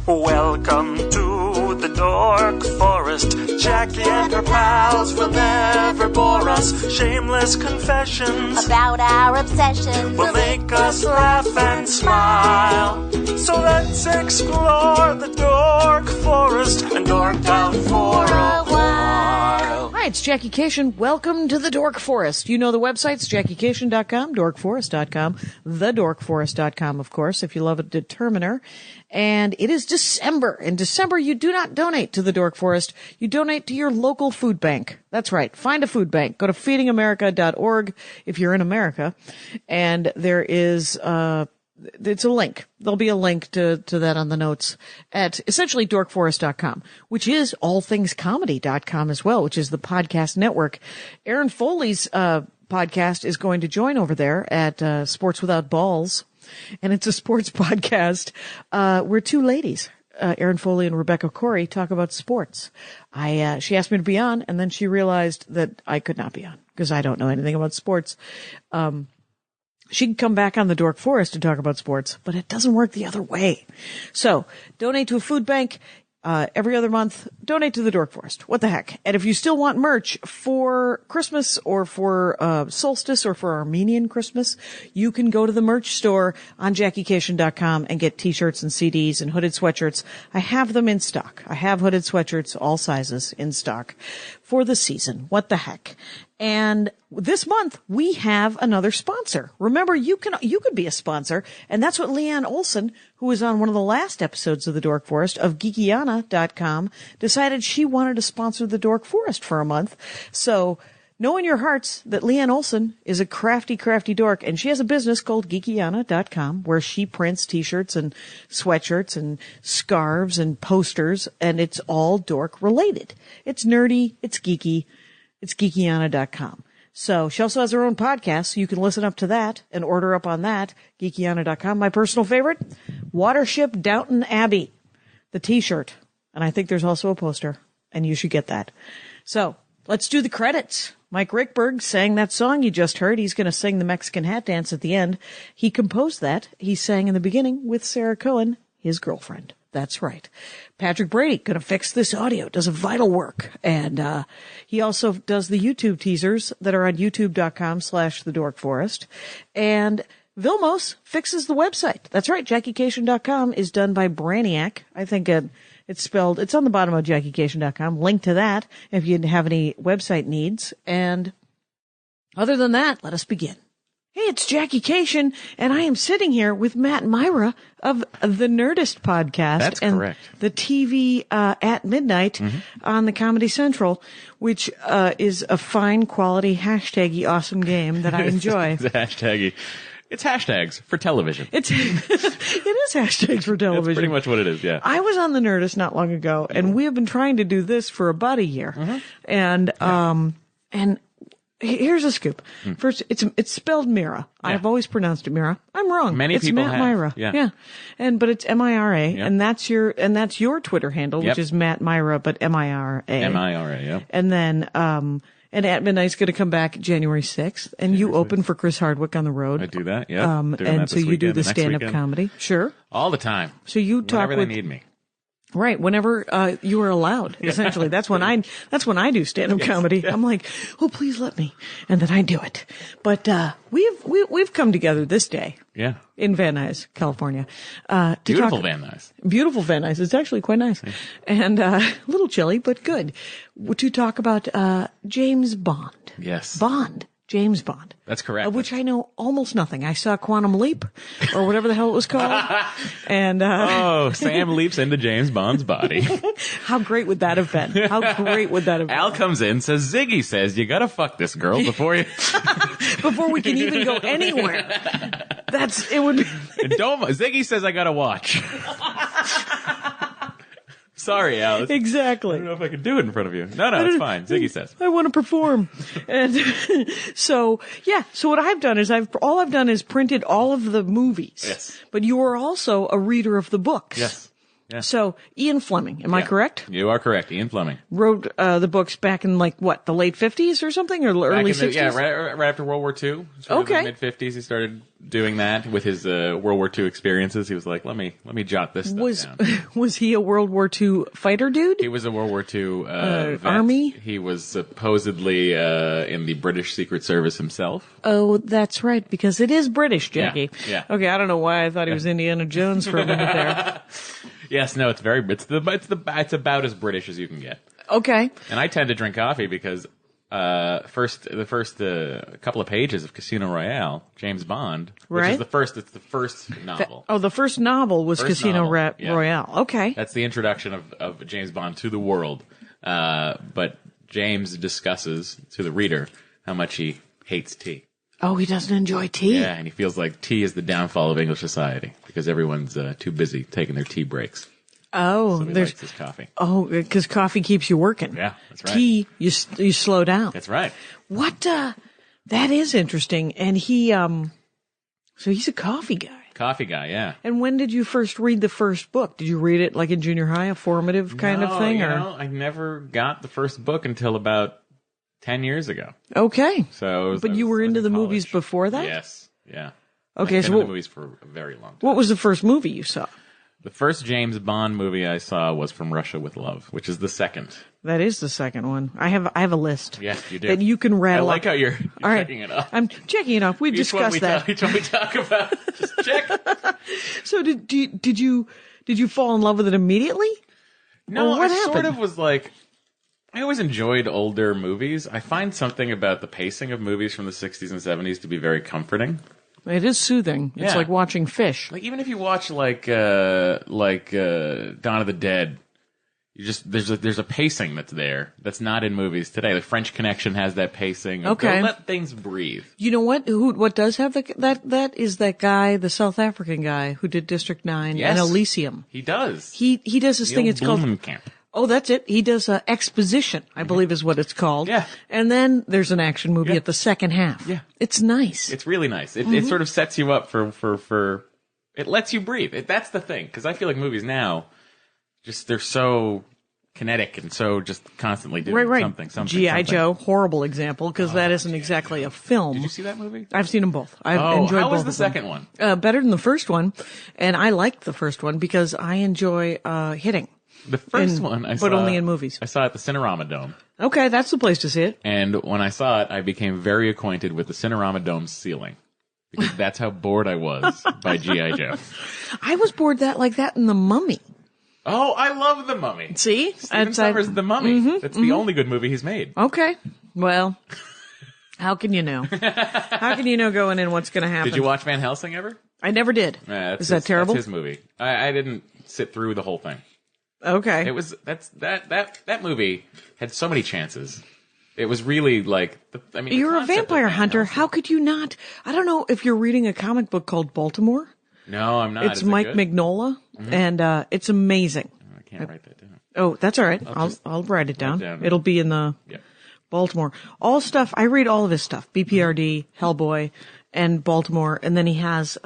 Welcome to the Dork Forest. Jackie and her pals will never bore us. Shameless confessions about our obsession will make us laugh and smile. So let's explore the Dork Forest and dork out for a while. Hi, it's Jackie Cation. Welcome to the Dork Forest. You know the websites, JackieCation.com, DorkForest.com, TheDorkForest.com, of course, if you love a determiner. And it is December. In December, you do not donate to the Dork Forest. You donate to your local food bank. That's right. Find a food bank. Go to feedingamerica.org if you're in America. And there is, it's a link. There'll be a link to that on the notes at essentially dorkforest.com, which is allthingscomedy.com as well, which is the podcast network. Aaron Foley's, podcast is going to join over there at, Sports Without Balls. And it's a sports podcast, where two ladies, Erin Foley and Rebecca Corey, talk about sports. She asked me to be on, and then she realized that I could not be on because I don't know anything about sports. She can come back on the Dork Forest to talk about sports, but it doesn't work the other way. So donate to a food bank. Every other month, donate to the Dork Forest. What the heck? And if you still want merch for Christmas or for solstice or for Armenian Christmas, you can go to the merch store on JackieCation.com and get t-shirts and CDs and hooded sweatshirts. I have them in stock. I have hooded sweatshirts, all sizes, in stock for the season. What the heck? And this month we have another sponsor. Remember, you could be a sponsor, and that's what Leanne Olson, who was on one of the last episodes of the Dork Forest of Geekiana.com, decided she wanted to sponsor the Dork Forest for a month. So know in your hearts that Leanne Olson is a crafty, crafty dork, and she has a business called Geekiana.com where she prints t-shirts and sweatshirts and scarves and posters, and it's all dork related. It's nerdy, it's geeky. It's Geekiana.com. So she also has her own podcast, so you can listen up to that and order up on that, Geekiana.com. My personal favorite, Watership Downton Abbey, the t-shirt. And I think there's also a poster, and you should get that. So let's do the credits. Mike Rickberg sang that song you just heard. He's going to sing the Mexican hat dance at the end. He composed that. He sang in the beginning with Sarah Cohen, his girlfriend. That's right. Patrick Brady, gonna fix this audio, does a vital work. And, he also does the YouTube teasers that are on youtube.com/thedorkforest. And Vilmos fixes the website. That's right. JackieCation.com is done by Braniac. I think it's on the bottom of JackieCation.com. Link to that if you have any website needs. And other than that, let us begin. Hey, it's Jackie Cation, and I am sitting here with Matt and Mira of the Nerdist podcast. That's and correct. The TV at midnight on the Comedy Central, which is a fine quality hashtaggy awesome game that I enjoy. It's hashtaggy. It's hashtags for television. It is hashtags for television. That's pretty much what it is, yeah. I was on the Nerdist not long ago, and we have been trying to do this for about a year. And here's a scoop. First, it's spelled Mira. Yeah. I've always pronounced it Mira. I'm wrong. Many it's people Matt have. Myra. Yeah. But it's Mira, Yeah. and that's your Twitter handle, Yep. which is Matt Myra, but Mira. Mira, yeah. And then and At Midnight's going to come back January 6th, and you open for Chris Hardwick on the road. I do that, yeah. And so you do the stand-up comedy. Sure. All the time. So you talk whenever they need me. Right, whenever you are allowed, essentially. That's when I do stand-up comedy. Yeah. I'm like, oh, please let me, and then I do it. But we've come together this day. Yeah. In Van Nuys, California. Beautiful Van Nuys. Beautiful Van Nuys. It's actually quite nice. Yeah. And a little chilly, but good. To talk about James Bond. Yes. James Bond. That's correct. Of which I know almost nothing. I saw Quantum Leap, or whatever the hell it was called. And Sam leaps into James Bond's body. How great would that have been? How great would that have been? Al comes in, says, Ziggy says, you gotta fuck this girl before you... Before we can even go anywhere. It would be... Ziggy says I gotta watch. Sorry, Alice. Exactly. I don't know if I can do it in front of you. No, it's fine. Ziggy says. I want to perform. And so what I've done is all I've done is printed all of the movies. Yes. But you are also a reader of the books. Yes. Yeah. So Ian Fleming, am I correct? You are correct. Ian Fleming. Wrote the books back in like what, the late 50s or something, or early 60s? Yeah, right after World War II. Okay. Mid 50s, he started doing that with his World War II experiences. He was like, let me jot this stuff down. Was he a World War II fighter dude? He was a World War II vet. Army? He was supposedly in the British Secret Service himself. Oh, that's right, because it is British, Jackie. Yeah. Okay, I don't know why I thought he was Indiana Jones for a minute there. Yes, no, it's about as British as you can get. Okay. And I tend to drink coffee because the first couple of pages of Casino Royale, James Bond, which Right. is the first novel. The first novel was First Casino novel, yeah. Royale. Okay. That's the introduction of James Bond to the world. But James discusses to the reader how much he hates tea. Oh, he doesn't enjoy tea? Yeah, and he feels like tea is the downfall of English society because everyone's too busy taking their tea breaks. Oh, So he there's likes his coffee. Oh, because coffee keeps you working. Yeah, that's right. Tea, you slow down. That's right. What? That is interesting. And he, so he's a coffee guy. Coffee guy, yeah. And when did you first read the first book? Did you read it like in junior high, a formative kind of thing? I never got the first book until about 10 years ago. Okay. So, But you were into the movies before that? Yes, yeah. Okay, I've so been into what, movies for a very long time. what was the first movie you saw? The first James Bond movie I saw was From Russia with Love, which is the second. That is the second one. I have a list. Yes, you do. That you can I rattle like up. how you're All right. checking it off. I'm checking it off. We've discussed that. Each one we talk about, just check. So did you fall in love with it immediately? No, Or what I sort happened? of was like, I always enjoyed older movies. I find something about the pacing of movies from the 60s and 70s to be very comforting. It is soothing. It's Yeah. like watching fish. Like even if you watch like Dawn of the Dead, you just there's a pacing that's there that's not in movies today. The French Connection has that pacing. Okay. Let things breathe. You know what? What does have that is that guy, the South African guy who did District 9 Yes. and Elysium. He does. He does this thing. It's called. Camp. Oh, that's it. He does Exposition, I believe is what it's called. Yeah. And then there's an action movie Yeah. at the second half. Yeah. It's nice. It's really nice. It sort of sets you up for it lets you breathe. That's the thing, because I feel like movies now, just they're so kinetic and so just constantly doing right. something. G.I. Joe, horrible example, because that isn't exactly a film. Did you see that movie? I've seen them both. I've enjoyed how both was the of them. second one? Better than the first one. And I liked the first one because I enjoy hitting. The first one I saw, but only in movies. I saw it at the Cinerama Dome, Okay, that's the place to see it. and when I saw it, I became very acquainted with the Cinerama Dome's ceiling because that's how bored I was by G.I. Joe. I was bored like that in The Mummy. Oh, I love The Mummy. See? Steven Sommers' The Mummy. That's the only good movie he's made. Okay. Well, how can you know? How can you know going in what's going to happen? Did you watch Van Helsing ever? I never did. Is that terrible? That's his movie. I didn't sit through the whole thing. Okay. It was that movie had so many chances. It was really like the You're a concept of vampire Van hunter. Helsing- How could you not? I don't know if you're reading a comic book called Baltimore. No, I'm not. It's Is it Mike good? Mignola, and it's amazing. I can't write that down. Oh, that's all right. I'll write it down. down. It'll be in the Yep. Baltimore. All stuff. I read all of his stuff. BPRD, Hellboy, and Baltimore. And then he has,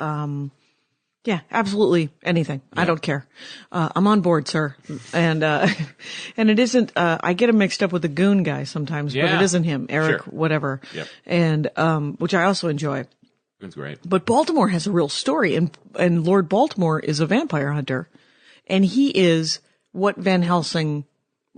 yeah, absolutely anything. I don't care. I'm on board, sir. And and it isn't, I get him mixed up with the Goon guy sometimes, but Yeah. it isn't him. Eric, Sure. whatever. Yep. And, which I also enjoy. It's great. But Baltimore has a real story, and Lord Baltimore is a vampire hunter, and he is what Van Helsing,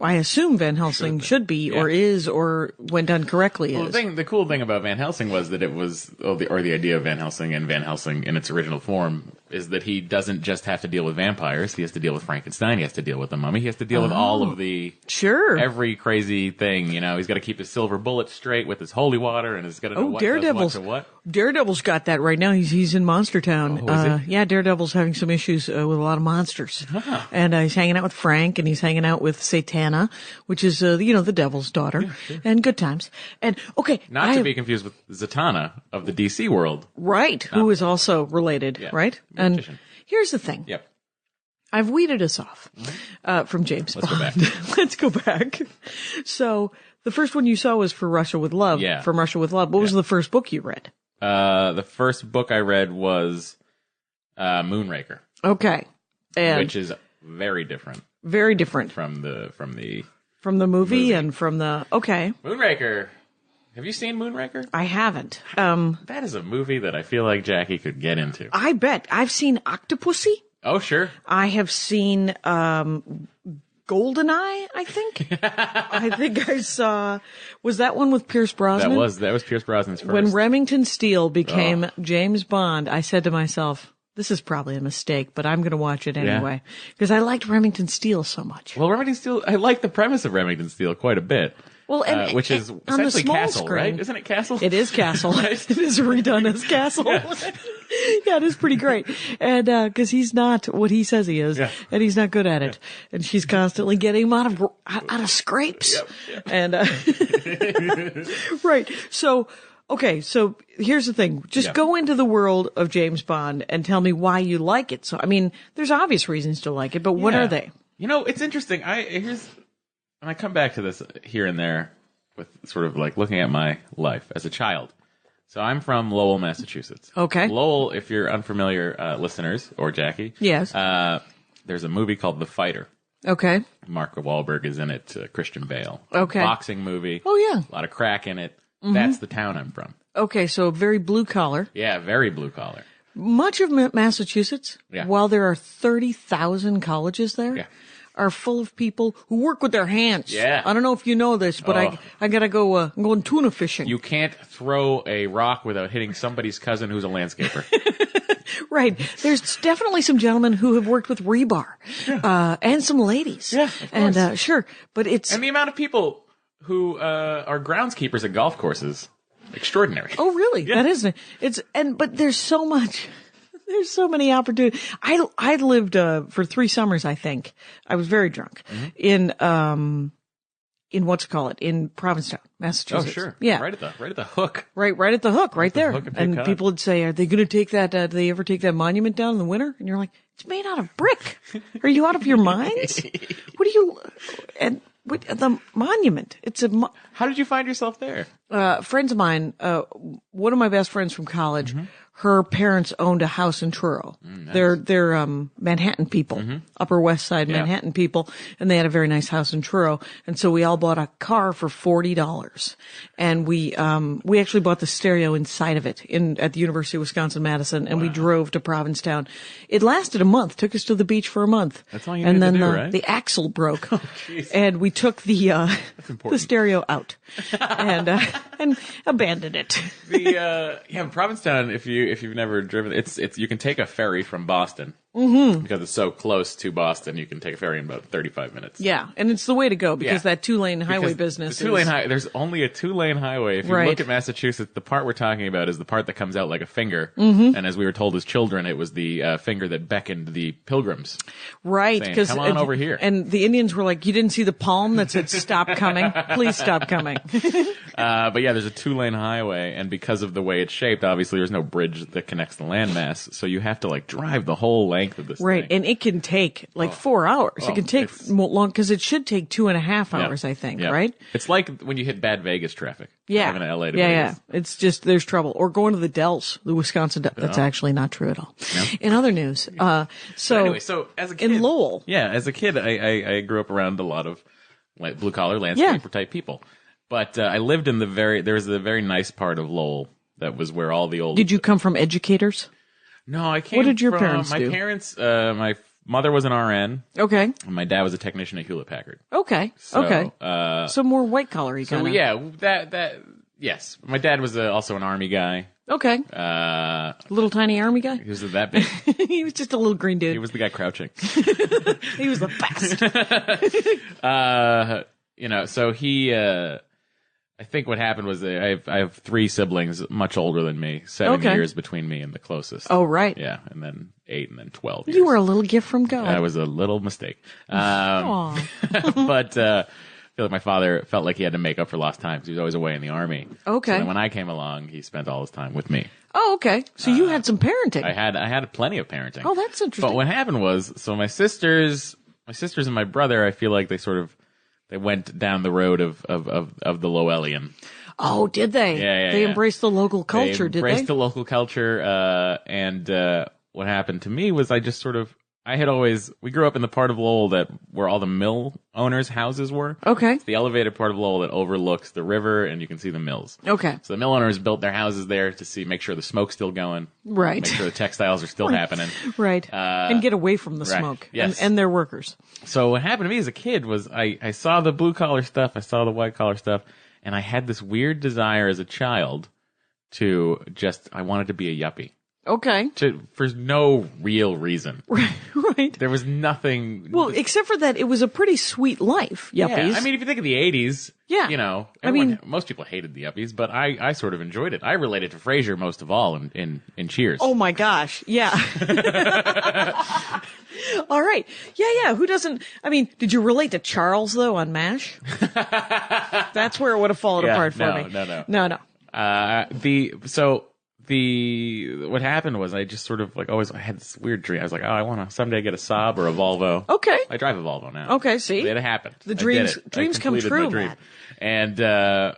I assume Van Helsing should be, Yeah. or is, or when done correctly Well, is. the cool thing about Van Helsing was that it was, or the idea of Van Helsing and Van Helsing in its original form is that he doesn't just have to deal with vampires. He has to deal with Frankenstein. He has to deal with the mummy. He has to deal with all of the, Sure. every crazy thing. You know, he's got to keep his silver bullet straight with his holy water, and he's got to know what Daredevil's does what to what. Daredevil's got that right now. He's in Monster Town. Oh, is he? Yeah, Daredevil's having some issues with a lot of monsters, and he's hanging out with Frank, and he's hanging out with Satana, which is the devil's daughter, and good times. And okay, Not to be confused with Zatanna of the DC world. right, who is also related, Yeah. right? Magician. And here's the thing. Yep. I've weeded us off from James Let's go Bond. back. Let's go back. So the first one you saw was For Russia with Love. Yeah. From Russia with Love. What was the first book you read? The first book I read was Moonraker, Okay. And which is very different Very different from the movie and from the okay. Moonraker. Have you seen Moonraker? I haven't. That is a movie that I feel like Jackie could get into. I bet I've seen Octopussy. Oh, sure. I have seen Goldeneye, I think. I think I saw. Was that one with Pierce Brosnan? That was Pierce Brosnan's first. When Remington Steele became James Bond, I said to myself, this is probably a mistake, but I'm going to watch it anyway. Because I liked Remington Steele so much. Well, Remington Steele, I like the premise of Remington Steele quite a bit. Well, and which is on the essentially small Castle, screen, right? Isn't it Castle? It is Castle. It is redone as Castle. Yeah, it is pretty great. And, cause he's not what he says he is, and he's not good at it. And she's constantly getting him out of scrapes. Yep. And, right. So, okay. So here's the thing. Just go into the world of James Bond and tell me why you like it. So, I mean, there's obvious reasons to like it, but what are they? You know, it's interesting. And I come back to this here and there with sort of like looking at my life as a child. So I'm from Lowell, Massachusetts. Okay. Lowell, if you're unfamiliar listeners, or Jackie. Yes. There's a movie called The Fighter. Okay. Mark Wahlberg is in it, Christian Bale. Okay. Boxing movie. Oh, yeah. A lot of crack in it. Mm-hmm. That's the town I'm from. Okay, so very blue collar. Yeah, very blue collar. Much of Massachusetts, while there are 30,000 colleges there, are full of people who work with their hands. Yeah. I don't know if you know this, but I gotta go, I'm going tuna fishing. You can't throw a rock without hitting somebody's cousin who's a landscaper. Right. There's definitely some gentlemen who have worked with rebar, and some ladies. Yeah, of course. And, sure, but it's... And the amount of people who, are groundskeepers at golf courses, extraordinary. Oh, really? Yeah. That isn't it? But there's so much... There's so many opportunities. I lived, for 3 summers, I think. I was very drunk in in Provincetown, Massachusetts. Oh, sure. Yeah. Right at the hook. Right at the hook, right there. Hook And people would say, are they going to take that, do they ever take that monument down in the winter? And you're like, it's made out of brick. Are you out of your minds? The monument. How did you find yourself there? Friends of mine, one of my best friends from college, her parents owned a house in Truro. Nice. They're Manhattan people, Upper West Side Manhattan people, and they had a very nice house in Truro. And so we all bought a car for $40. And we actually bought the stereo inside of it at the University of Wisconsin-Madison, and we drove to Provincetown. It lasted a month, took us to the beach for a month. That's all you needed to do, right? The axle broke. Oh, and we took the stereo out and abandoned it. Provincetown, if you've never driven, it's you can take a ferry from Boston. Because it's so close to Boston, you can take a ferry in about 35 minutes. Yeah, and it's the way to go because that 2-lane highway business there's only a 2-lane highway. If you look at Massachusetts, the part we're talking about is the part that comes out like a finger. And as we were told as children, it was the finger that beckoned the pilgrims. Right. Saying, come on over here. And the Indians were like, you didn't see the palm that said, stop coming. Please stop coming. But yeah, there's a 2-lane highway, and because of the way it's shaped, obviously there's no bridge that connects the landmass, so you have to like drive the whole length of this thing. And it can take like 4 hours. It can take long because it should take 2.5 hours, I think, right? It's like when you hit bad Vegas traffic. Yeah. Driving to LA to Vegas. It's just, there's trouble. Or going to the Dells, the Wisconsin Dells. That's actually not true at all. No. In other news, so as a kid, in Lowell. Yeah, as a kid, I grew up around a lot of blue collar landscaper type people. But I lived in there was a very nice part of Lowell that was where all the old... Did you come from educators? No, I came What did your from, parents do? My parents, my mother was an RN. Okay. And my dad was a technician at Hewlett Packard. Okay. So more white collar-y kind of. Yeah, yes. My dad was also an Army guy. Okay. Little tiny Army guy? He was that big. He was just a little green dude. He was the guy crouching. He was the best. So he... I think what happened was I have 3 siblings much older than me, 7 years between me and the closest. Oh, right. Yeah, and then 8 and then 12 years. You were a little gift from God. That was a little mistake. But I feel like my father felt like he had to make up for lost time because he was always away in the Army. Okay. So then when I came along, he spent all his time with me. Oh, okay. So you had some parenting. I had plenty of parenting. Oh, that's interesting. But what happened was, so my sisters and my brother, I feel like they went down the road of the Lowellian. Oh, did they? Yeah. They embraced the local culture, did they? Embraced the local culture, and what happened to me was I just sort of we grew up in the part of Lowell where all the mill owners' houses were. Okay. It's the elevated part of Lowell that overlooks the river and you can see the mills. Okay. So the mill owners built their houses there to make sure the smoke's still going. Right. Make sure the textiles are still happening. Right. And get away from the smoke. Yes. And their workers. So what happened to me as a kid was I saw the blue collar stuff, I saw the white collar stuff, and I had this weird desire as a child I wanted to be a yuppie. Okay. For no real reason. Right. There was nothing. Well, except for that, it was a pretty sweet life, yuppies. Yeah, I mean, if you think of the 80s, yeah. Most people hated the yuppies, but I sort of enjoyed it. I related to Frasier most of all in Cheers. Oh my gosh. Yeah. All right. Yeah. Who doesn't? I mean, did you relate to Charles, though, on MASH? That's where it would have fallen apart for me. No. What happened was I just sort of I had this weird dream. I was like, I want to someday get a Saab or a Volvo. Okay. I drive a Volvo now. Okay, see? It happened. The dreams come true, my dream. Matt. And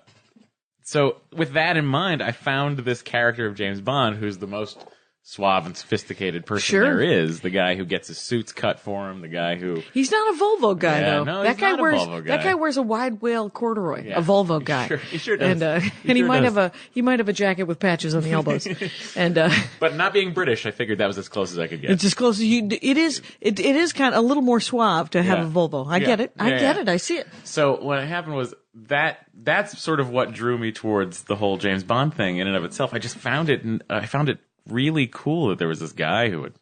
so with that in mind, I found this character of James Bond who's the most suave and sophisticated person there is. The guy who gets his suits cut for him. The guy who... He's not a Volvo guy, though. No, that he's guy not wears, a Volvo guy. That guy wears a wide whale corduroy. Yeah. A Volvo guy. He sure does. And he might have a jacket with patches on the elbows. And but not being British, I figured that was as close as I could get. it's as close as you. It is kind of a little more suave to have a Volvo. I get it. I get it. I see it. So what happened was that's sort of what drew me towards the whole James Bond thing in and of itself. I just found it really cool that there was this guy who would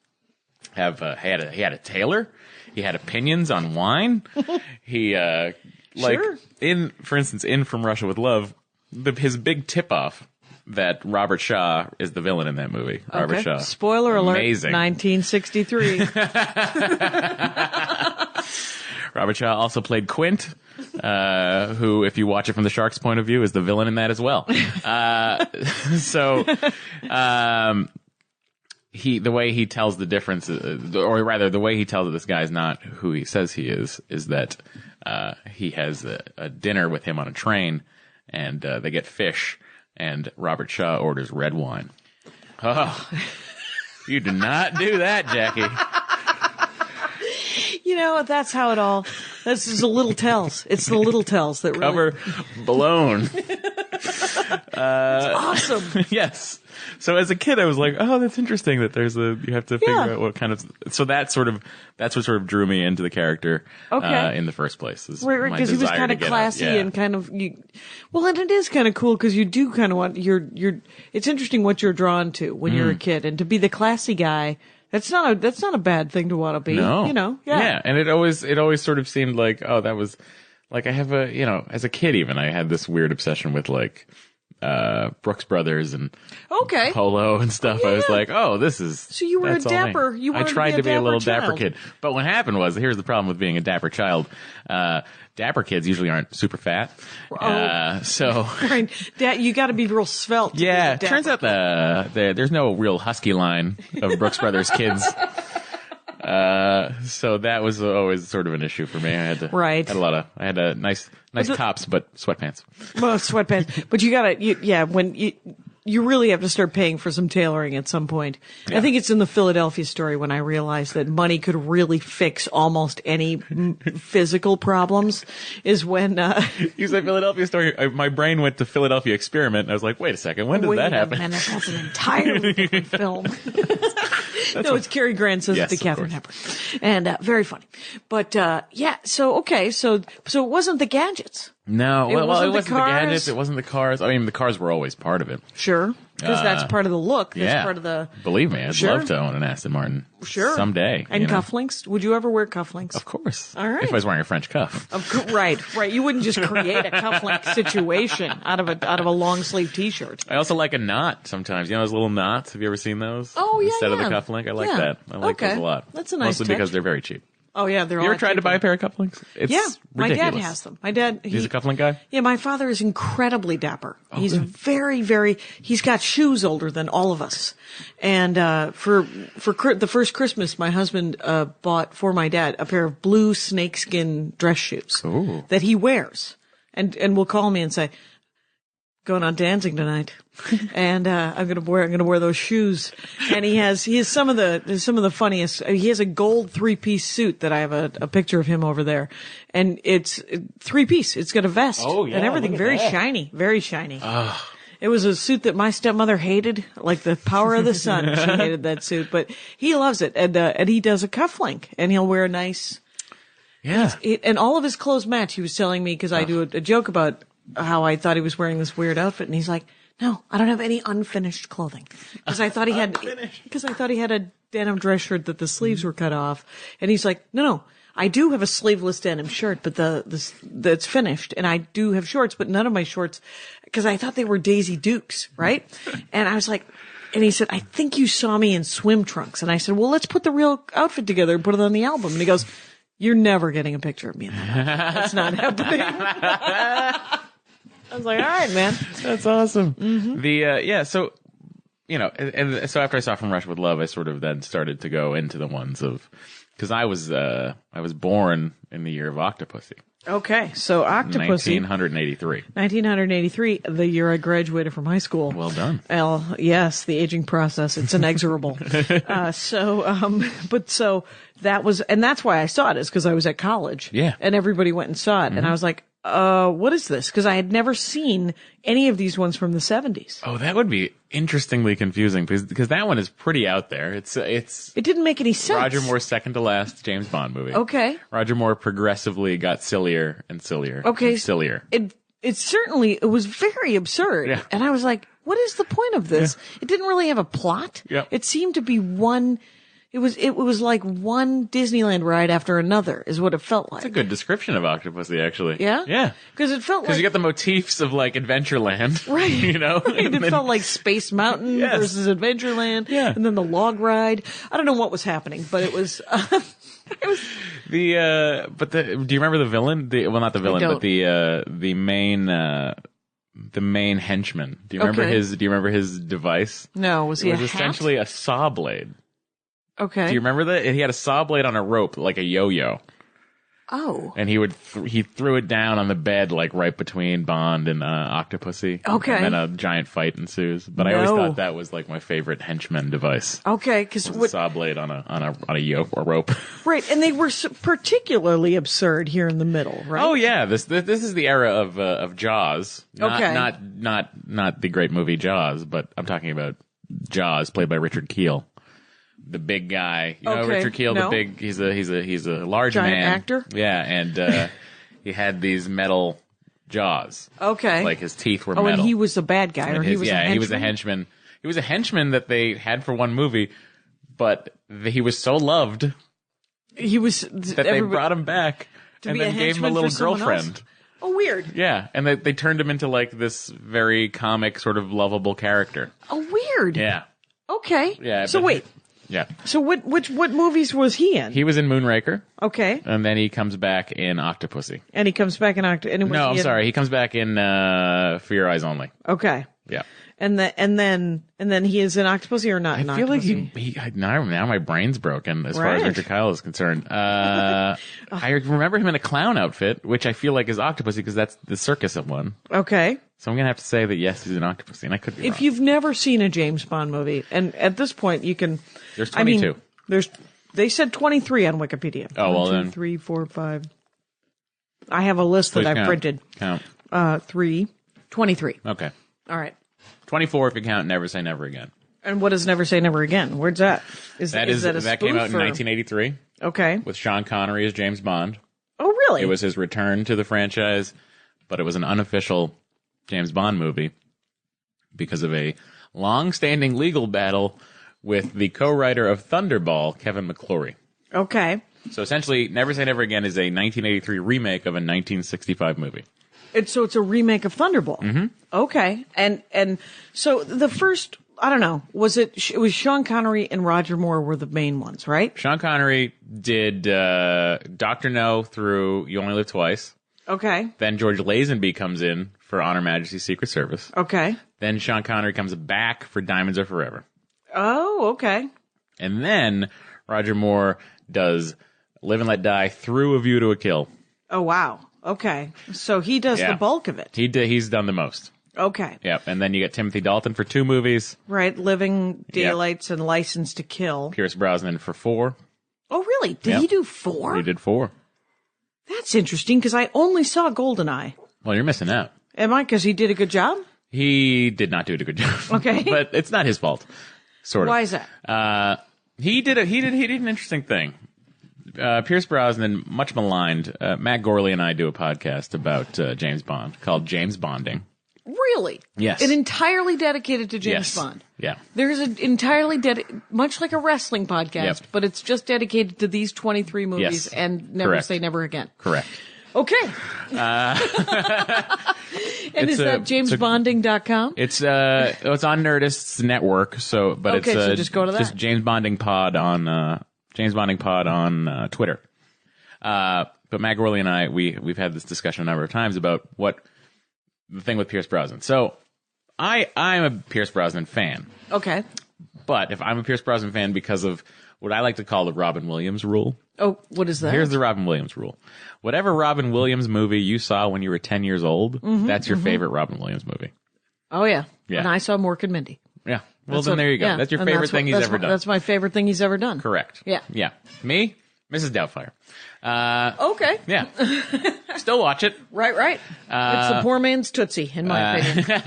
have he had a tailor. He had opinions on wine. He Sure. for instance, in From Russia with Love, his big tip off that Robert Shaw is the villain in that movie. Robert Shaw. Spoiler alert. Amazing. 1963. Robert Shaw also played Quint, who, if you watch it from the Shark's point of view, is the villain in that as well. The way he tells the difference, or rather, the way he tells that this guy is not who he says he is that he has a dinner with him on a train, and they get fish, and Robert Shaw orders red wine. Oh, you do not do that, Jackie. That's how it all. This is the little tells. It's the little tells that really. Cover blown. It's awesome. Yes. So as a kid, I was like, oh, that's interesting that you have to figure out what kind of, so that's what sort of drew me into the character, in the first place. Right, because he was kind of classy and kind of, and it is kind of cool because you do kind of want, it's interesting what you're drawn to when you're a kid, and to be the classy guy, that's not a bad thing to want to be. No. Yeah. And it always sort of seemed like, that was, like I have as a kid even, I had this weird obsession with Brooks Brothers and Polo and stuff. I was like, this is... So you were a dapper... I tried to be a little dapper kid. But what happened was, here's the problem with being a dapper child. Dapper kids usually aren't super fat. So... Right. You got to be real svelte. Yeah. Turns out there's no real husky line of Brooks Brothers kids. So that was always sort of an issue for me. I had a nice tops, but sweatpants. Well, sweatpants. But when you really have to start paying for some tailoring at some point. Yeah. I think it's in the Philadelphia story when I realized that money could really fix almost any physical problems is when, you say Philadelphia story. My brain went to Philadelphia Experiment and I was like, wait a second. When did that happen? That's an entirely different film. No, it's Cary Grant says it to Katharine Hepburn. And, very funny. But, so it wasn't the gadgets. No, it wasn't the cars. gadgets. It wasn't the cars. I mean, the cars were always part of it. Sure. Because that's part of the look. That's part of the... Believe me, I'd love to own an Aston Martin. Sure. Someday. And cufflinks? Would you ever wear cufflinks? Of course. All right. If I was wearing a French cuff. Right. You wouldn't just create a cufflink situation out of a long sleeve t-shirt. I also like a knot sometimes. You know those little knots? Have you ever seen those? Oh, yeah. Instead of the cufflink. I like that. I like those a lot. That's a nice Mostly touch. because they're very cheap. Oh, yeah. You ever tried to buy a pair of cufflinks? It's my ridiculous. dad has them. My dad... He's a cufflink guy? Yeah, my father is incredibly dapper. He's very, very... He's got shoes older than all of us. And for the first Christmas, my husband bought for my dad a pair of blue snakeskin dress shoes that he wears. And will call me and say, going on dancing tonight, and I'm gonna wear those shoes. And he has some of the funniest. He has a gold 3-piece suit that I have a picture of him over there, and it's 3-piece. It's got a vest and everything, very shiny, very shiny. It was a suit that my stepmother hated, like the power of the sun. She hated that suit, but he loves it, and he does a cufflink, and he'll wear a nice. Yeah. And all of his clothes match. He was telling me, because I do a joke about how I thought he was wearing this weird outfit, and he's like, "No, I don't have any unfinished clothing," because I thought he had a denim dress shirt that the sleeves were cut off, and he's like, "No, I do have a sleeveless denim shirt, but that's finished, and I do have shorts, but none of my shorts, because I thought they were Daisy Dukes, right?" And I was like. And he said, "I think you saw me in swim trunks." And I said, "Well, let's put the real outfit together and put it on the album." And he goes, "You're never getting a picture of me in that outfit. That's not happening." I was like, all right, man. That's awesome. Mm-hmm. So, and so after I saw From Russia with Love, I sort of then started to go into the ones of, because I was born in the year of Octopussy. Okay, so Octopussy. 1983. 1983, the year I graduated from high school. Well done. Well, yes, the aging process, it's inexorable. So that was, and that's why I saw it, is because I was at college. Yeah. And everybody went and saw it, and I was like, what is this? Because I had never seen any of these ones from the 70s. Oh, that would be interestingly confusing, because that one is pretty out there. It didn't make any sense. Roger Moore's second to last James Bond movie. Okay. Roger Moore progressively got sillier and sillier. Okay. And sillier. It was very absurd. Yeah. And I was like, what is the point of this? Yeah. It didn't really have a plot. Yeah. It seemed to be it was like one Disneyland ride after another is what it felt like. That's a good description of Octopussy, actually. Yeah? Yeah. Because it felt like... Because you got the motifs of, like, Adventureland. Right. You know? Right. It felt like Space Mountain versus Adventureland. Yeah. And then the log ride. I don't know what was happening, but it was... do you remember the villain? Not the villain, but the main henchman. Do you remember his device? No, was he It was essentially a saw blade. Okay. Do you remember that? He had a saw blade on a rope, like a yo-yo. Oh. And he threw it down on the bed, like right between Bond and Octopussy. Okay. And then a giant fight ensues. But I always thought that was like my favorite henchman device. Okay, because a saw blade on a yoke or rope. Right, and they were particularly absurd here in the middle, right? Oh yeah, this is the era of Jaws. Okay. Not the great movie Jaws, but I'm talking about Jaws, played by Richard Kiel. The big guy, Richard Kiel, no. he's a large giant man, actor. Yeah, and he had these metal jaws. Okay, like his teeth were metal. And he was a bad guy, or he was a henchman? he was a henchman. He was a henchman that they had for one movie, but he was so loved. They brought him back and then gave him a little girlfriend. Oh, weird. Yeah, and they turned him into like this very comic, sort of lovable character. Oh, weird. Yeah. Okay. Yeah. So wait. Yeah. So what movies was he in? He was in Moonraker. Okay. And then he comes back in Octopussy. And he comes back in Octopussy. No, I'm sorry. He comes back in For Your Eyes Only. Okay. Yeah. And then he is in Octopussy or not in Octopussy? I feel like now my brain's broken as far as Richard Kyle is concerned. I remember him in a clown outfit, which I feel like is Octopussy because that's the circus one. Okay. So I'm going to have to say that yes, he's in Octopussy, and I could be wrong. If you've never seen a James Bond movie, and at this point you can... There's 22. They said 23 on Wikipedia. Oh, well 1, 2, then. 3, 4, 5. I have a list that I printed. Count. 23. Okay. All right. 24 if you count Never Say Never Again. And what is Never Say Never Again? Where's that? That came out in 1983. Okay. With Sean Connery as James Bond. Oh, really? It was his return to the franchise, but it was an unofficial James Bond movie because of a long-standing legal battle with the co-writer of Thunderball, Kevin McClory. Okay. So essentially, Never Say Never Again is a 1983 remake of a 1965 movie. So it's a remake of Thunderball. Mm-hmm. Okay. And so the first, I don't know, it was Sean Connery and Roger Moore were the main ones, right? Sean Connery did Dr. No through You Only Live Twice. Okay. Then George Lazenby comes in for On Her Majesty's Secret Service. Okay. Then Sean Connery comes back for Diamonds Are Forever. Oh, okay. And then Roger Moore does Live and Let Die through A View to a Kill. Oh, wow. Okay. So he does the bulk of it. He's done the most. Okay. Yep. And then you get Timothy Dalton for 2 movies. Right. Living Daylights and License to Kill. Pierce Brosnan for 4. Oh, really? Did he do 4? He did 4. That's interesting because I only saw GoldenEye. Well, you're missing out. Am I? Because he did a good job? He did not do a good job. Okay. But it's not his fault. Sort of. Why is that? He did an interesting thing. Pierce Brosnan, much maligned. Matt Gorley and I do a podcast about James Bond called James Bonding. Really? Yes. And entirely dedicated to James Bond. Yeah. There's an entirely much like a wrestling podcast, but it's just dedicated to these 23 movies and never Correct. say never again. Correct. Okay. And is that jamesbonding.com? It's on Nerdist's network, so just go to that. Just James Bonding Pod on Twitter. But Matt Gorley and I we've had this discussion a number of times about what the thing with Pierce Brosnan. So I'm a Pierce Brosnan fan. Okay. But if I'm a Pierce Brosnan fan because of what I like to call the Robin Williams rule. Oh, what is that? Here's the Robin Williams rule. Whatever Robin Williams movie you saw when you were 10 years old, that's your favorite Robin Williams movie. Oh, yeah. Yeah. And I saw Mork and Mindy. Yeah. Well, then there you go. Yeah. That's your And favorite thing he's ever done. That's my favorite thing he's ever done. Correct. Yeah. Yeah. Me? Mrs. Doubtfire. Okay. Yeah. Still watch it. Right. It's the poor man's Tootsie, in my opinion.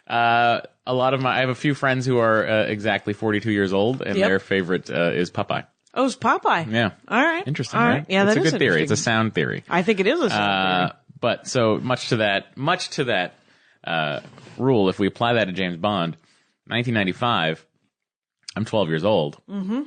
I have a few friends who are exactly 42 years old, and their favorite is Popeye. Oh, it's Popeye. Yeah. All right. Interesting, All right? Yeah, it's that a is good theory. interesting. It's a sound theory. I think it is a sound theory. But so much to that rule, if we apply that to James Bond, 1995, I'm 12 years old. Mm-hmm.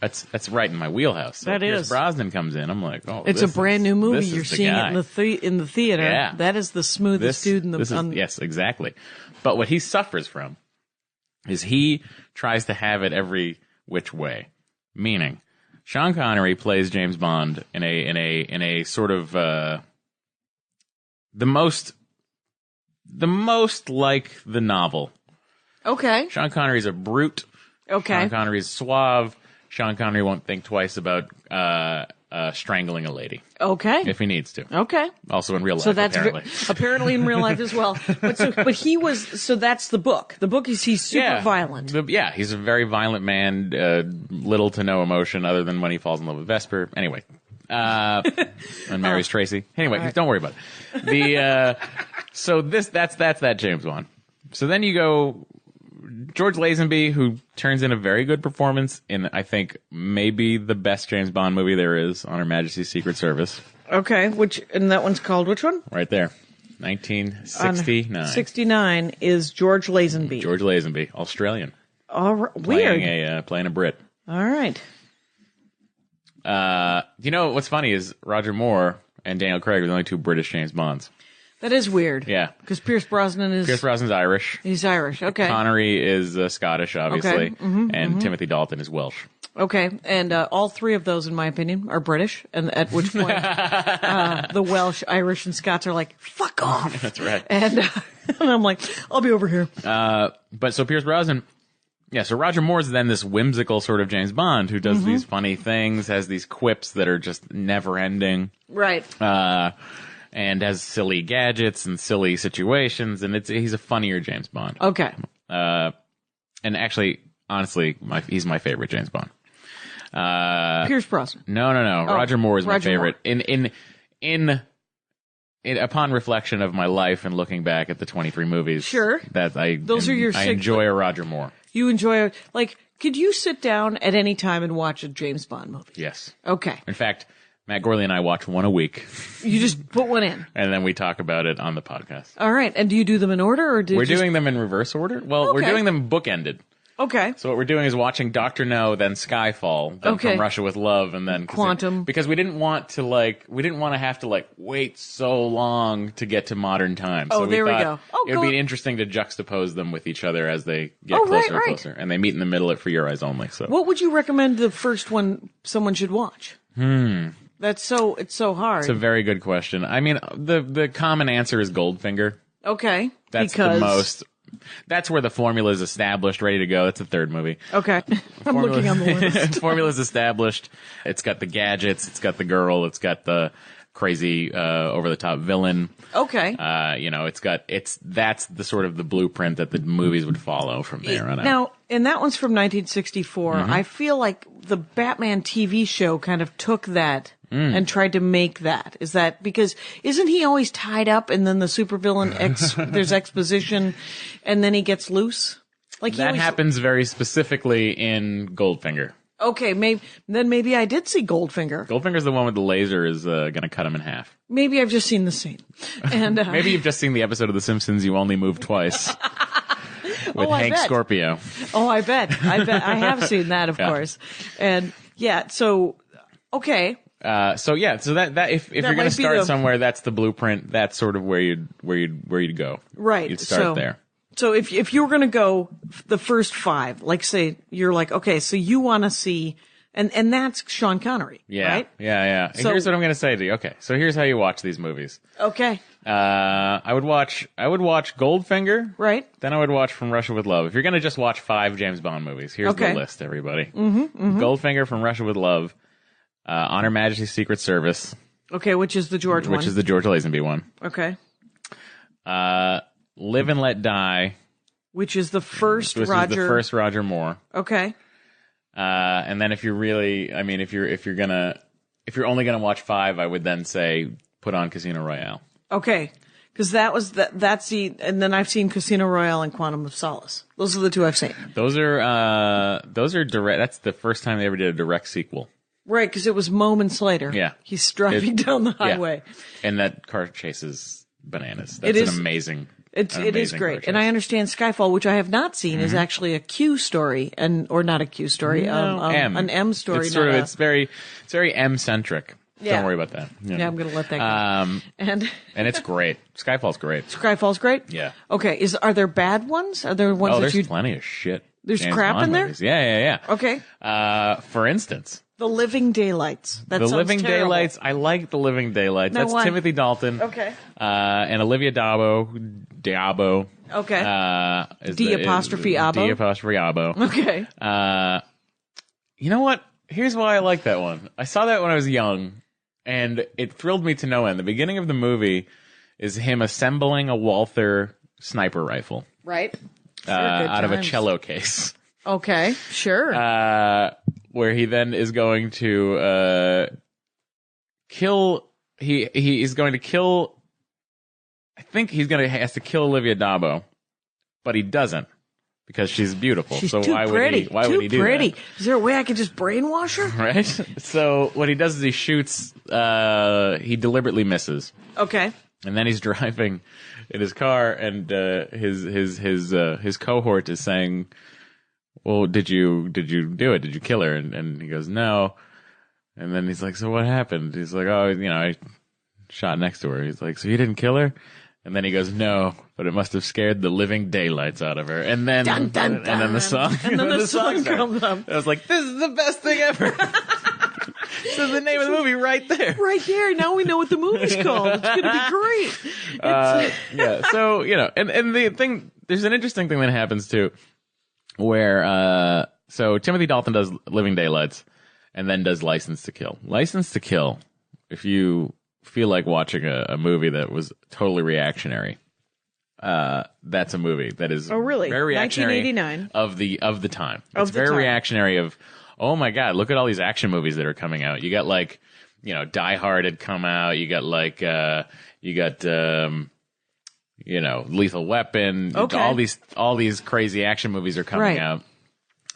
That's right in my wheelhouse. So that Pierce is. Brosnan comes in. I'm like, oh, it's a brand new movie. You're seeing guy. it in the theater. Yeah. That is the smoothest dude in the. Yes, exactly. But what he suffers from is he tries to have it every which way. Meaning, Sean Connery plays James Bond in a sort of the most like the novel. Okay. Sean Connery's a brute. Okay. Sean Connery's suave. Sean Connery won't think twice about strangling a lady Okay. if he needs to. Okay. Also in real life, So that's apparently. apparently in real life as well. But he was. So that's the book. The book is he's super violent. He's a very violent man. Little to no emotion other than when he falls in love with Vesper. Anyway, and marries Tracy. Anyway, don't worry about it. So that's that James Bond. So then you go George Lazenby, who turns in a very good performance in, I think, maybe the best James Bond movie there is, on Her Majesty's Secret Service. Okay, and that one's called which one? Right there. 1969. 69 is George Lazenby. George Lazenby, Australian. All right. Weird. Playing a Brit. All right. You know, what's funny is Roger Moore and Daniel Craig are the only 2 British James Bonds. That is weird. Yeah. Because Pierce Brosnan's Irish. He's Irish. Okay. Connery is Scottish, obviously. Okay. Mm-hmm, and Timothy Dalton is Welsh. Okay. And all 3 of those, in my opinion, are British. And at which point the Welsh, Irish, and Scots are like, fuck off. That's right. And I'm like, I'll be over here. But so Pierce Brosnan... Yeah, so Roger Moore's then this whimsical sort of James Bond who does these funny things, has these quips that are just never-ending. Right. And has silly gadgets and silly situations, and he's a funnier James Bond. Okay. And actually, honestly, he's my favorite James Bond. Pierce Brosnan. No. Oh, Roger Moore is my Roger favorite. In upon reflection of my life and looking back at the 23 movies, Sure. that I six- enjoy a Roger Moore. You enjoy could you sit down at any time and watch a James Bond movie? Yes. Okay. In fact, Matt Gorley and I watch one a week, You just put one in. and then we talk about it on the podcast. All right. And do you do them in order or We're doing them in reverse order. Well, we're Okay. doing them bookended. Okay. So what we're doing is watching Dr. No, then Skyfall, then Okay. From Russia with Love, and then Quantum. because we didn't want to have to wait so long to get to modern times. Oh, so we there we thought go. Oh, it would cool. be interesting to juxtapose them with each other as they get Oh, closer right. and closer, and they meet in the middle at For Your Eyes Only. So What would you recommend the first one someone should watch? It's so hard. it's a very good question. I mean, the common answer is Goldfinger. Okay. That's because... the most. That's where the formula is established, ready to go. That's the 3rd movie. Okay. I'm looking on the list. Formula's established. It's got the gadgets. It's got the girl. It's got the crazy, over the top villain. Okay. That's the sort of the blueprint that the movies would follow from there on out. Now, and that one's from 1964. I feel like the Batman TV show kind of took that and tried to make that. Is that because isn't he always tied up and then the supervillain there's exposition and then he gets loose? Like that happens very specifically in Goldfinger. Okay, maybe I did see Goldfinger. Goldfinger's the one with the laser is going to cut him in half. Maybe I've just seen the scene. And maybe you've just seen the episode of The Simpsons You Only Move Twice with Hank Scorpio. Oh, I bet. I have seen that, of course. And yeah, so okay. So that if you're going to start somewhere, that's the blueprint. That's sort of where you'd go. Right. You'd start there. So if you were going to go the first 5, like say you're like, okay, so you want to see, and that's Sean Connery, right? Yeah. And here's what I'm going to say to you. Okay, so here's how you watch these movies. Okay. I would watch Goldfinger. Right. Then I would watch From Russia with Love. If you're going to just watch 5 James Bond movies, here's the list, everybody. Goldfinger, From Russia with Love, On Her Majesty's Secret Service. Okay, which is the George one. Which is the George Lazenby one. Okay. Live and Let Die. Which is the first Which Roger. is the first Roger Moore. Okay. And then if you're really, I mean, if you're only gonna watch 5, I would then say put on Casino Royale. Okay. Because that's the, and then I've seen Casino Royale and Quantum of Solace. Those are the 2 I've seen. Those are direct. That's the first time they ever did a direct sequel. Right, because it was moments later. Yeah. He's driving down the highway. Yeah. And that car chase is bananas. It That's an amazing. It is great. And I understand Skyfall, which I have not seen, is actually a Q story or not a Q story, an M story. It's very M centric. Yeah. Don't worry about that. Yeah, I'm going to let that go. And it's great. Skyfall's great. Skyfall's great? Yeah. Okay. Are there bad ones? Are there ones there's plenty of shit. There's James crap Bond in there? movies. Yeah. Okay. For instance, The Living Daylights. That The sounds Living terrible. Daylights. I like The Living Daylights. Now That's why? Timothy Dalton. Okay. And Olivia Diabo. Okay. Is D apostrophe Abo. D apostrophe Abo. Okay. You know what? Here's why I like that one. I saw that when I was young, and it thrilled me to no end. The beginning of the movie is him assembling a Walther sniper rifle. Right. Out of a cello case. Okay. Sure. Where he then is going to kill. He's going to kill. I think has to kill Olivia Dabo, but he doesn't because she's beautiful. She's so too why pretty. would he do pretty. that? Is there a way I could just brainwash her? Right. So what he does is he shoots. He deliberately misses. Okay. And then he's driving in his car, and his cohort is saying, "Well, did you do it? Did you kill her?" And he goes, "No." And then he's like, "So what happened?" He's like, "Oh, I shot next to her." He's like, "So you didn't kill her?" And then he goes, "No, but it must have scared the living daylights out of her." And then Dun, dun, dun. and then the song the song comes up. I was like, "This is the best thing ever." So the name of the movie right there. Right there. Now we know what the movie's called. It's going to be great. Yeah. So, and the thing, there's an interesting thing that happens too, where, so Timothy Dalton does Living Daylights and then does License to Kill. License to Kill, if you feel like watching a movie that was totally reactionary, that's a movie that is really? very reactionary 1989. of the time. It's very reactionary of, oh my God, look at all these action movies that are coming out. You got like, Die Hard had come out. You got like, Lethal Weapon. Okay. All these crazy action movies are coming out.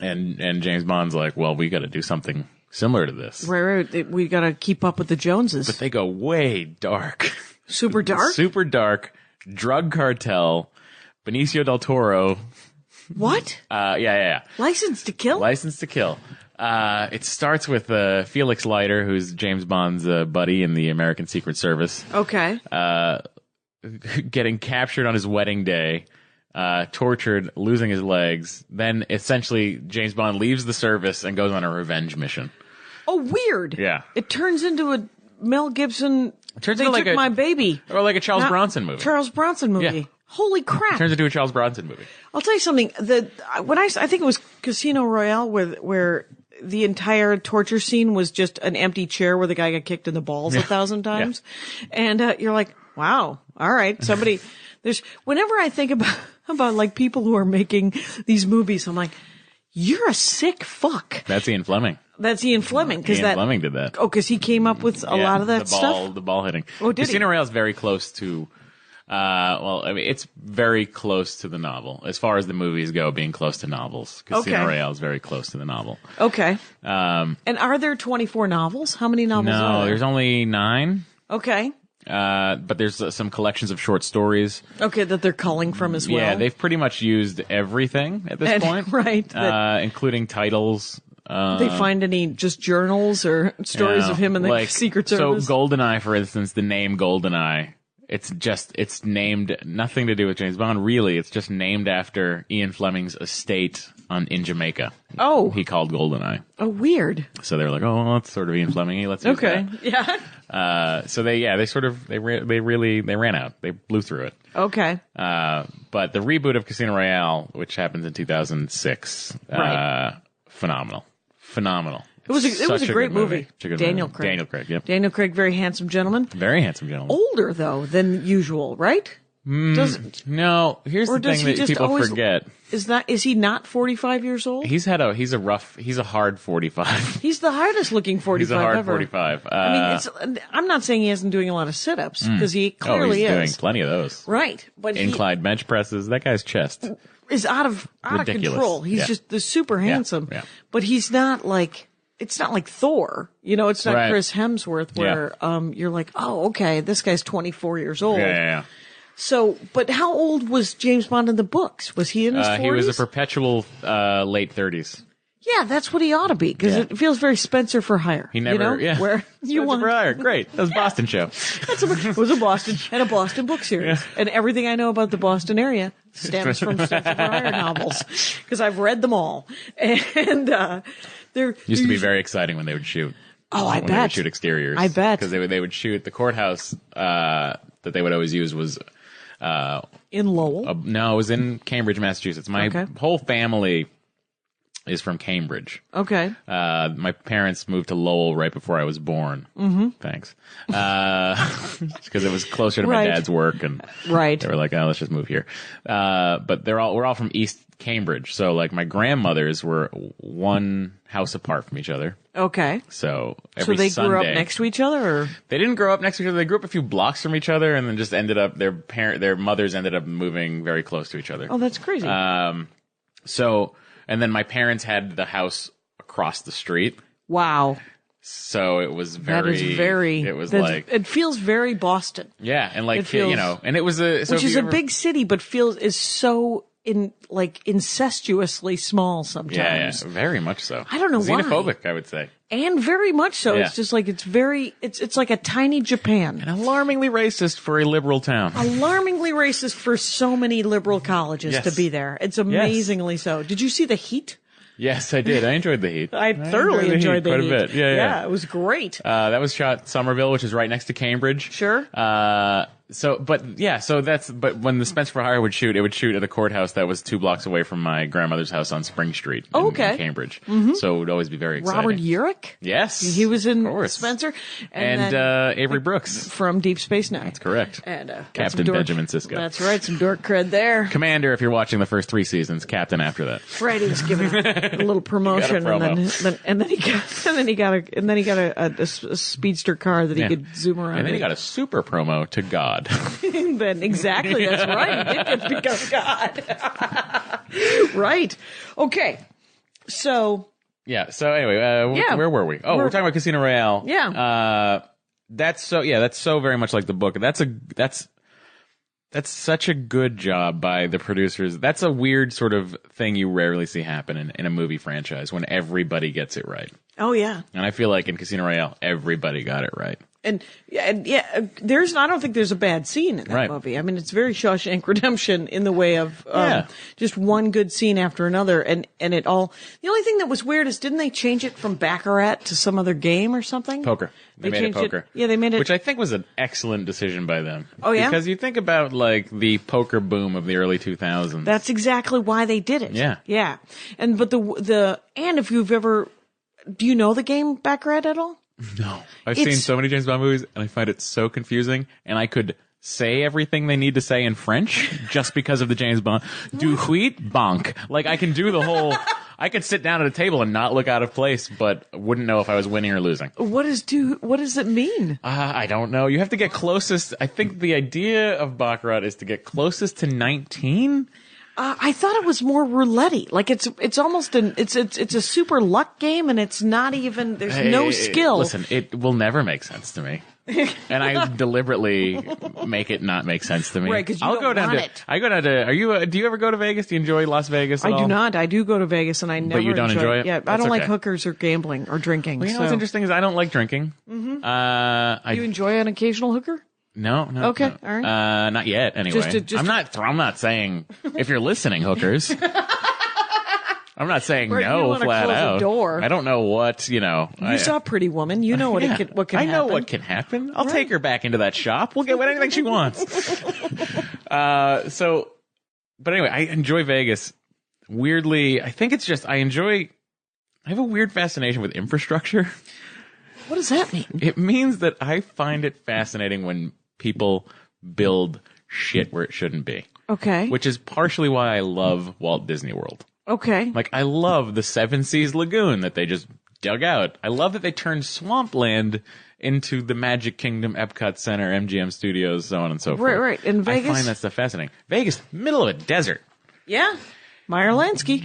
And James Bond's like, well, we got to do something similar to this. Right. We got to keep up with the Joneses. But they go way dark. Super dark? Super dark. Drug cartel. Benicio del Toro. What? Yeah. License to Kill? License to Kill. It starts with Felix Leiter, who's James Bond's buddy in the American Secret Service. Okay. Getting captured on his wedding day, tortured, losing his legs. Then essentially James Bond leaves the service and goes on a revenge mission. Oh, weird. Yeah. It turns into a Mel Gibson, turns They into Took like My Baby. Or like a Charles Bronson movie. Charles Bronson movie. Yeah. Holy crap. Turns into a Charles Bronson movie. I'll tell you something. I think it was Casino Royale where the entire torture scene was just an empty chair where the guy got kicked in the balls 1,000 times. Yeah. And you're like, wow, all right, somebody, whenever I think about like people who are making these movies, I'm like, you're a sick fuck. That's Ian Fleming. Ian Fleming did that. Oh, because he came up with a lot of that stuff? The ball hitting. Oh, did Casino Royale is very close to, it's very close to the novel. As far as the movies go, being close to novels. Casino Royale is very close to the novel. Okay. And are there 24 novels? How many novels are there? No, there's only 9. Okay. But there's some collections of short stories. Okay, that they're culling from as well. Yeah, they've pretty much used everything at this point. Right. Including titles. They find any just journals or stories of him in the Secret Service? So GoldenEye, for instance, the name GoldenEye, it's named, nothing to do with James Bond, really. It's just named after Ian Fleming's estate in Jamaica. Oh. He called GoldenEye. Oh, weird. So they were like, oh, well, that's sort of Ian Fleming. Let's use that. Yeah. So they ran out. They blew through it. Okay. But the reboot of Casino Royale, which happens in 2006, phenomenal. It was a great movie. Daniel Craig. Yep. Daniel Craig, very handsome gentleman. Very handsome gentleman. Older though than usual, right? No, here's the thing that people forget. Is he not 45 years old? He's a hard 45. He's the hardest looking 45 He's a hard ever. 45. I'm not saying he isn't doing a lot of sit-ups because he clearly he's is. doing plenty of those. Right, but incline bench presses. That guy's chest is out of control. He's just the super handsome, but he's not like. It's not like Thor, it's not Chris Hemsworth where, you're like, oh, okay, this guy's 24 years old. Yeah. So, but how old was James Bond in the books? Was he in his 40s? He was a perpetual, late 30s. Yeah, that's what he ought to be, because it feels very Spencer for hire. He never, where you Spencer for hire, great. That was Boston show. It was a Boston book series. Yeah. And everything I know about the Boston area stems from Spencer for hire novels, because I've read them all. And, there used to be very exciting when they would shoot. Oh, I bet. They would shoot exteriors. I bet. Because they would shoot the courthouse, that they would always use was, in Lowell? No, it was in Cambridge, Massachusetts. My whole family is from Cambridge. Okay. My parents moved to Lowell right before I was born. Mm-hmm. Thanks. Because it was closer to my dad's work, and they were like, "Oh, let's just move here." But we're all from East Cambridge, so like my grandmothers were one house apart from each other. Okay. So every they Sunday, grew up next to each other, or they didn't grow up next to each other. They grew up a few blocks from each other, and then just ended up their mothers ended up moving very close to each other. Oh, that's crazy. And then my parents had the house across the street. Wow. So it was very. It feels very Boston. Yeah, and like and it was which is a big city, but is so incestuously small sometimes. Yeah, very much so. I don't know why. Xenophobic, I would say. And very much so. Yeah. It's just like it's like a tiny Japan. And alarmingly racist for a liberal town. Alarmingly racist for so many liberal colleges to be there. It's amazingly so. Did you see The Heat? Yes, I did. I enjoyed The Heat. I thoroughly enjoyed The Heat. Quite a bit. Yeah, it was great. That was shot Somerville, which is right next to Cambridge. Sure. But when the Spencer for Hire would shoot, it would shoot at a courthouse that was 2 blocks away from my grandmother's house on Spring Street in Cambridge. Mm-hmm. So it would always be very exciting. Robert Urich? Yes. He was in Spencer. And Avery Brooks. From Deep Space Nine. That's correct. And Captain Benjamin Sisko. That's right, some dork cred there. Commander, if you're watching the first 3 seasons, Captain after that. Right, he was given a little promotion, and then he got a speedster car that he could zoom around. And then he got a super promo to God. Then exactly, that's right. He did get to become God. Right. Okay. So. Yeah. So anyway, where were we? Oh, we're talking about Casino Royale. Yeah. That's so very much like the book. That's such a good job by the producers. That's a weird sort of thing you rarely see happen in a movie franchise, when everybody gets it right. Oh yeah. And I feel like in Casino Royale, everybody got it right. And I don't think there's a bad scene in that movie. I mean, it's very Shawshank Redemption in the way of just one good scene after another, and it all. The only thing that was weird is, didn't they change it from Baccarat to some other game or something? Poker. They made it poker. They made it, which I think was an excellent decision by them. Oh yeah, because you think about like the poker boom of the early 2000s. That's exactly why they did it. Yeah. And but and if you've ever Do you know the game Baccarat at all? No. I've seen so many James Bond movies, and I find it so confusing, and I could say everything they need to say in French just because of the James Bond. Du huit bonk. Like, I can do the whole... I could sit down at a table and not look out of place, but wouldn't know if I was winning or losing. What does it mean? I don't know. You have to get closest. I think the idea of Baccarat is to get closest to 19. I thought it was more roulette-y. Like it's almost it's a super luck game, and it's not even, there's no skill. Listen, it will never make sense to me. And I deliberately make it not make sense to me. Right, because you I'll don't go down want to, it. I go down to, do you ever go to Vegas? Do you enjoy Las Vegas at all? I do not. I do go to Vegas, and I never you don't enjoy it? Yeah, I That's don't like okay. hookers or gambling or drinking. Well, you know what's interesting is I don't like drinking. Mm-hmm. You enjoy an occasional hooker? No. Okay, no. all right. Not yet, anyway. I'm not saying, if you're listening, hookers. I'm not saying Right, you no wanna flat close the out. door. I don't know what, You saw Pretty Woman. You know what Yeah. what can I know happen. what can happen. I'll take her back into that shop. We'll get anything she wants. But anyway, I enjoy Vegas. Weirdly, I think it's just, I have a weird fascination with infrastructure. What does that mean? It means that I find it fascinating when people build shit where it shouldn't be. Okay. Which is partially why I love Walt Disney World. Okay. Like, I love the Seven Seas Lagoon that they just dug out. I love that they turned swampland into the Magic Kingdom, Epcot Center, MGM Studios, so on and so forth. Right. In Vegas? I find that stuff fascinating. Vegas, middle of a desert. Yeah. Meyer Lansky.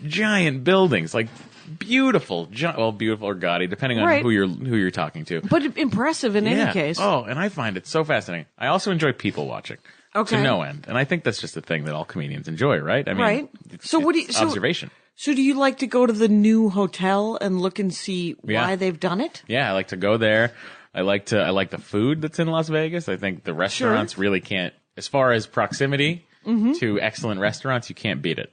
Giant buildings. Like, beautiful. Beautiful or gaudy, depending on Right. who you're talking to. But impressive in any case. Oh, and I find it so fascinating. I also enjoy people watching. Okay. To no end. And I think that's just a thing that all comedians enjoy, right? I mean, Right. So what do you- it's so- observation. So do you like to go to the new hotel and look and see why they've done it? Yeah, I like to go there. I like the food that's in Las Vegas. I think the restaurants really can't, as far as proximity to excellent restaurants, you can't beat it.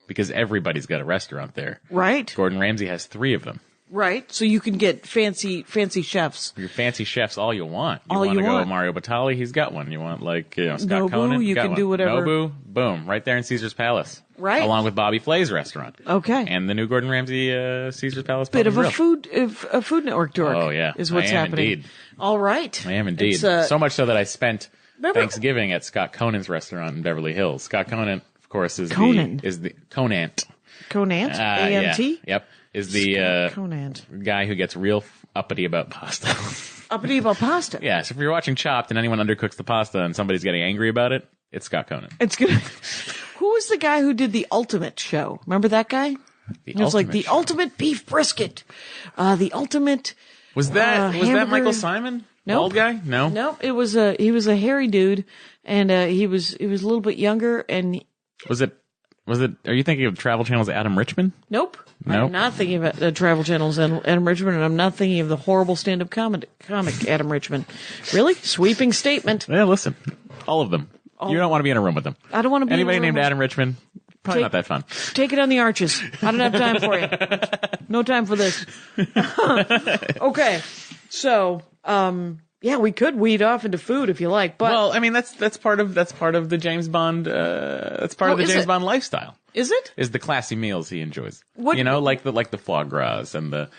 Because everybody's got a restaurant there. Right. Gordon Ramsay has 3 of them. Right. So you can get fancy chefs. Your fancy chefs all you want. All want you to go want. Mario Batali, he's got one. You want Scott Nobu, Conan, you got can one. do whatever. Nobu, boom, right there in Caesar's Palace. Right. Along with Bobby Flay's restaurant. Okay. And the new Gordon Ramsay Caesar's Palace Bit Pub of and a Grill. food network dork. Oh, yeah. Is what's I am happening. indeed. All right. I am indeed. It's, so much so that I spent Remember- Thanksgiving at Scott Conan's restaurant in Beverly Hills. Scott Conan, of course, is Conan. the Conant. Conant? A-M-T? Yeah. Yep. Is the Conant. guy who gets real uppity about pasta. Uppity about pasta. Yeah, so if you're watching Chopped and anyone undercooks the pasta and somebody's getting angry about it, it's Scott Conan. It's good. Who was the guy who did the Ultimate show? Remember that guy? It was like the ultimate beef brisket. The ultimate. Was that hamburger. Michael Simon? Nope. Bald guy? No. No, he was a hairy dude, and he was a little bit younger, and Was it? Are you thinking of Travel Channel's Adam Richman? nope. Nope. I'm not thinking of Travel Channel's Adam Richmond, and I'm not thinking of the horrible stand-up comic Adam Richmond. Really? Sweeping statement. Yeah, listen, all of them. You don't want to be in a room with them. I don't want to be Anybody in a room named with- Adam Richmond? Probably not that fun. Take it on the arches. I don't have time for you. No time for this. Okay. So, yeah, we could weed off into food if you like, but Well, I mean that's part of the James Bond. That's part of the is James it? Bond lifestyle. is it? Is the classy meals he enjoys. What- You know, like the foie gras and the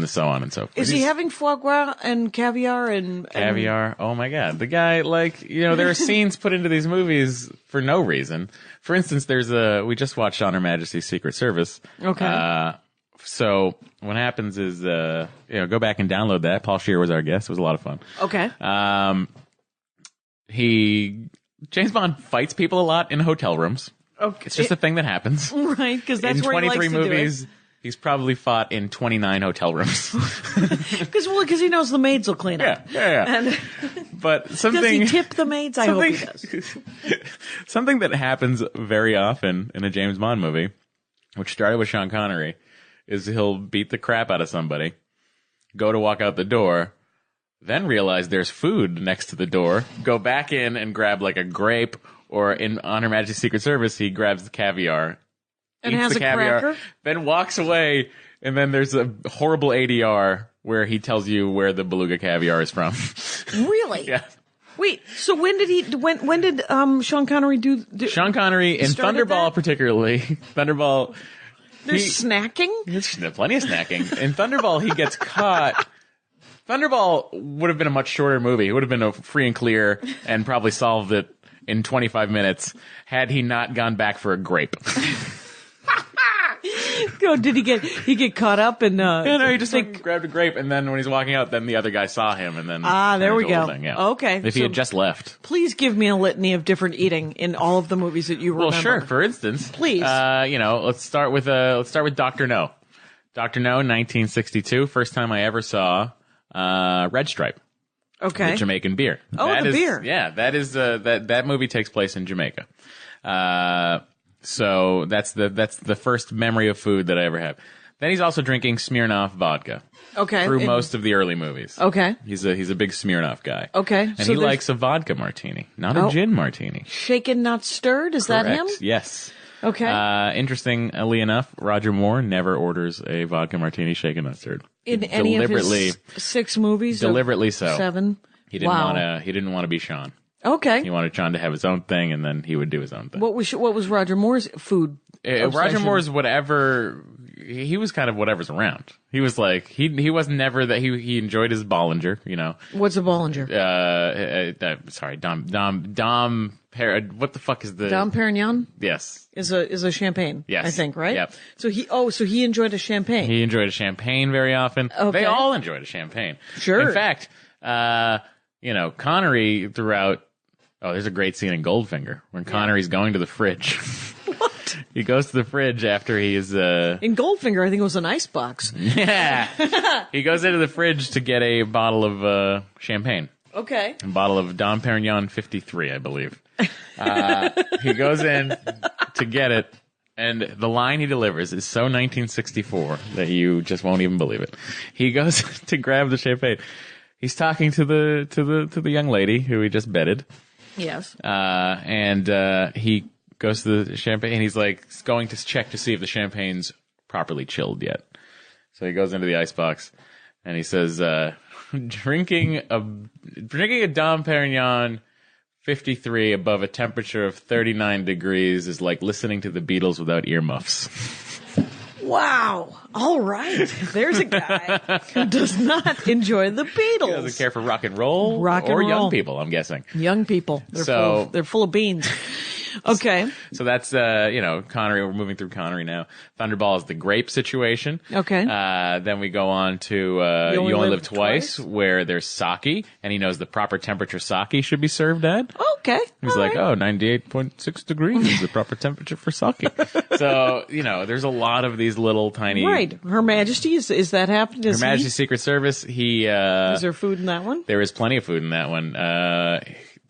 so on and so forth. Is he having foie gras and caviar and Caviar. Oh my God. The guy, there are scenes put into these movies for no reason. For instance, we just watched On Her Majesty's Secret Service. Okay. So what happens is, go back and download that. Paul Scheer was our guest. It was a lot of fun. Okay. James Bond fights people a lot in hotel rooms. Okay. It's just a thing that happens. Right, because that's In where he 23 likes movies, he's probably fought in 29 hotel rooms. to do it. Because he knows the maids will clean up. Yeah. And But does something. he tip the maids? I hope he does. Something that happens very often in a James Bond movie, which started with Sean Connery, is he'll beat the crap out of somebody, go to walk out the door, then realize there's food next to the door, go back in and grab like a grape, or on Her Majesty's Secret Service, he grabs the caviar, And eats has the a caviar, cracker? then walks away, and then there's a horrible ADR where he tells you where the beluga caviar is from. Really? Yeah. Wait, so when did Sean Connery do Sean Connery in started Thunderball that? particularly, Thunderball, There's snacking? There's plenty of snacking. In Thunderball, he gets caught. Thunderball would have been a much shorter movie. It would have been a free and clear and probably solved it in 25 minutes had he not gone back for a grape. Did he get caught up in he just grabbed a grape, and then when he's walking out, then the other guy saw him, and then there we go. Thing, yeah. Okay. If he had just left. Please give me a litany of different eating in all of the movies that you remember. Well, sure. For instance, please. Let's start with Dr. No. Dr. No, 1962. First time I ever saw Red Stripe. Okay. The Jamaican beer. Oh, beer. Yeah, that is that movie takes place in Jamaica. So that's the first memory of food that I ever have. Then he's also drinking Smirnoff vodka. Okay. Through most of the early movies. Okay. He's a big Smirnoff guy. Okay. And he likes a vodka martini, not a gin martini. Shaken, not stirred? Is Correct. that him? Yes. Okay. Interestingly enough, Roger Moore never orders a vodka martini shaken, not stirred. In any of his 6 movies? Deliberately so. 7? He didn't want to be Sean. Okay. He wanted Sean to have his own thing, and then he would do his own thing. What was Roger Moore's food? Roger Moore's whatever. He was kind of whatever's around. He was like he was never that he enjoyed his Bollinger. You know. What's a Bollinger? Sorry, Dom. What the fuck is the Dom Perignon? Yes. Is a champagne. Yes. I think, right? Yep. So he enjoyed a champagne. He enjoyed a champagne very often. Okay. They all enjoyed a champagne. Sure. In fact, Connery throughout. Oh, there's a great scene in Goldfinger when Connery's going to the fridge. What? He goes to the fridge after he's in Goldfinger, I think it was an icebox. Yeah. He goes into the fridge to get a bottle of champagne. Okay. A bottle of Dom Perignon 53, I believe. He goes in to get it, and the line he delivers is so 1964 that you just won't even believe it. He goes to grab the champagne. He's talking to the young lady who he just bedded. Yes. And he goes to the champagne, and he's like going to check to see if the champagne's properly chilled yet. So he goes into the icebox, and he says, drinking a Dom Perignon 53 above a temperature of 39 degrees is like listening to the Beatles without earmuffs. Wow. All right. There's a guy who does not enjoy the Beatles. He doesn't care for rock and roll or young people, I'm guessing. Young people. They're full of beans. Okay. So that's, Connery. We're moving through Connery now. Thunderball is the grape situation. Okay. Then we go on to You Only Live Twice, where there's sake, and he knows the proper temperature sake should be served at. Okay. He's like, 98.6 degrees is the proper temperature for sake. So, there's a lot of these little tiny... Right. Her Majesty, is that happening? Her Majesty's Secret Service, is there food in that one? There is plenty of food in that one.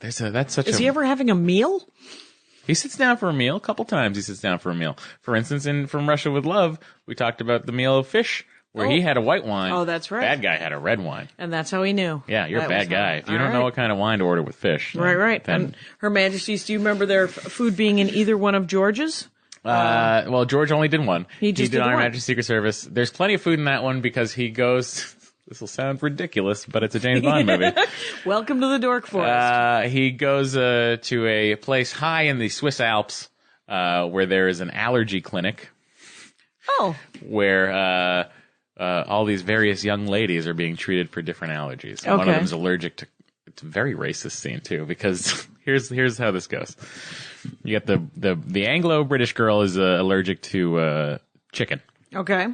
Is he ever having a meal? He sits down for a meal. A couple times he sits down for a meal. For instance, in From Russia with Love, we talked about the meal of fish, where he had a white wine. Oh, that's right. Bad guy had a red wine. And that's how he knew. Yeah, you're a bad guy. If you don't know what kind of wine to order with fish. Right. Then, And Her Majesty's, do you remember their food being in either one of George's? Well, George only did one. He did Honor one. Majesty's Secret Service. There's plenty of food in that one because he goes... This will sound ridiculous, but it's a James Bond movie. Welcome to the Dork Forest. He goes to a place high in the Swiss Alps where there is an allergy clinic. Oh. Where all these various young ladies are being treated for different allergies. And one of them is allergic to... It's a very racist scene, too, because here's how this goes. You got the Anglo-British girl is allergic to chicken. Okay.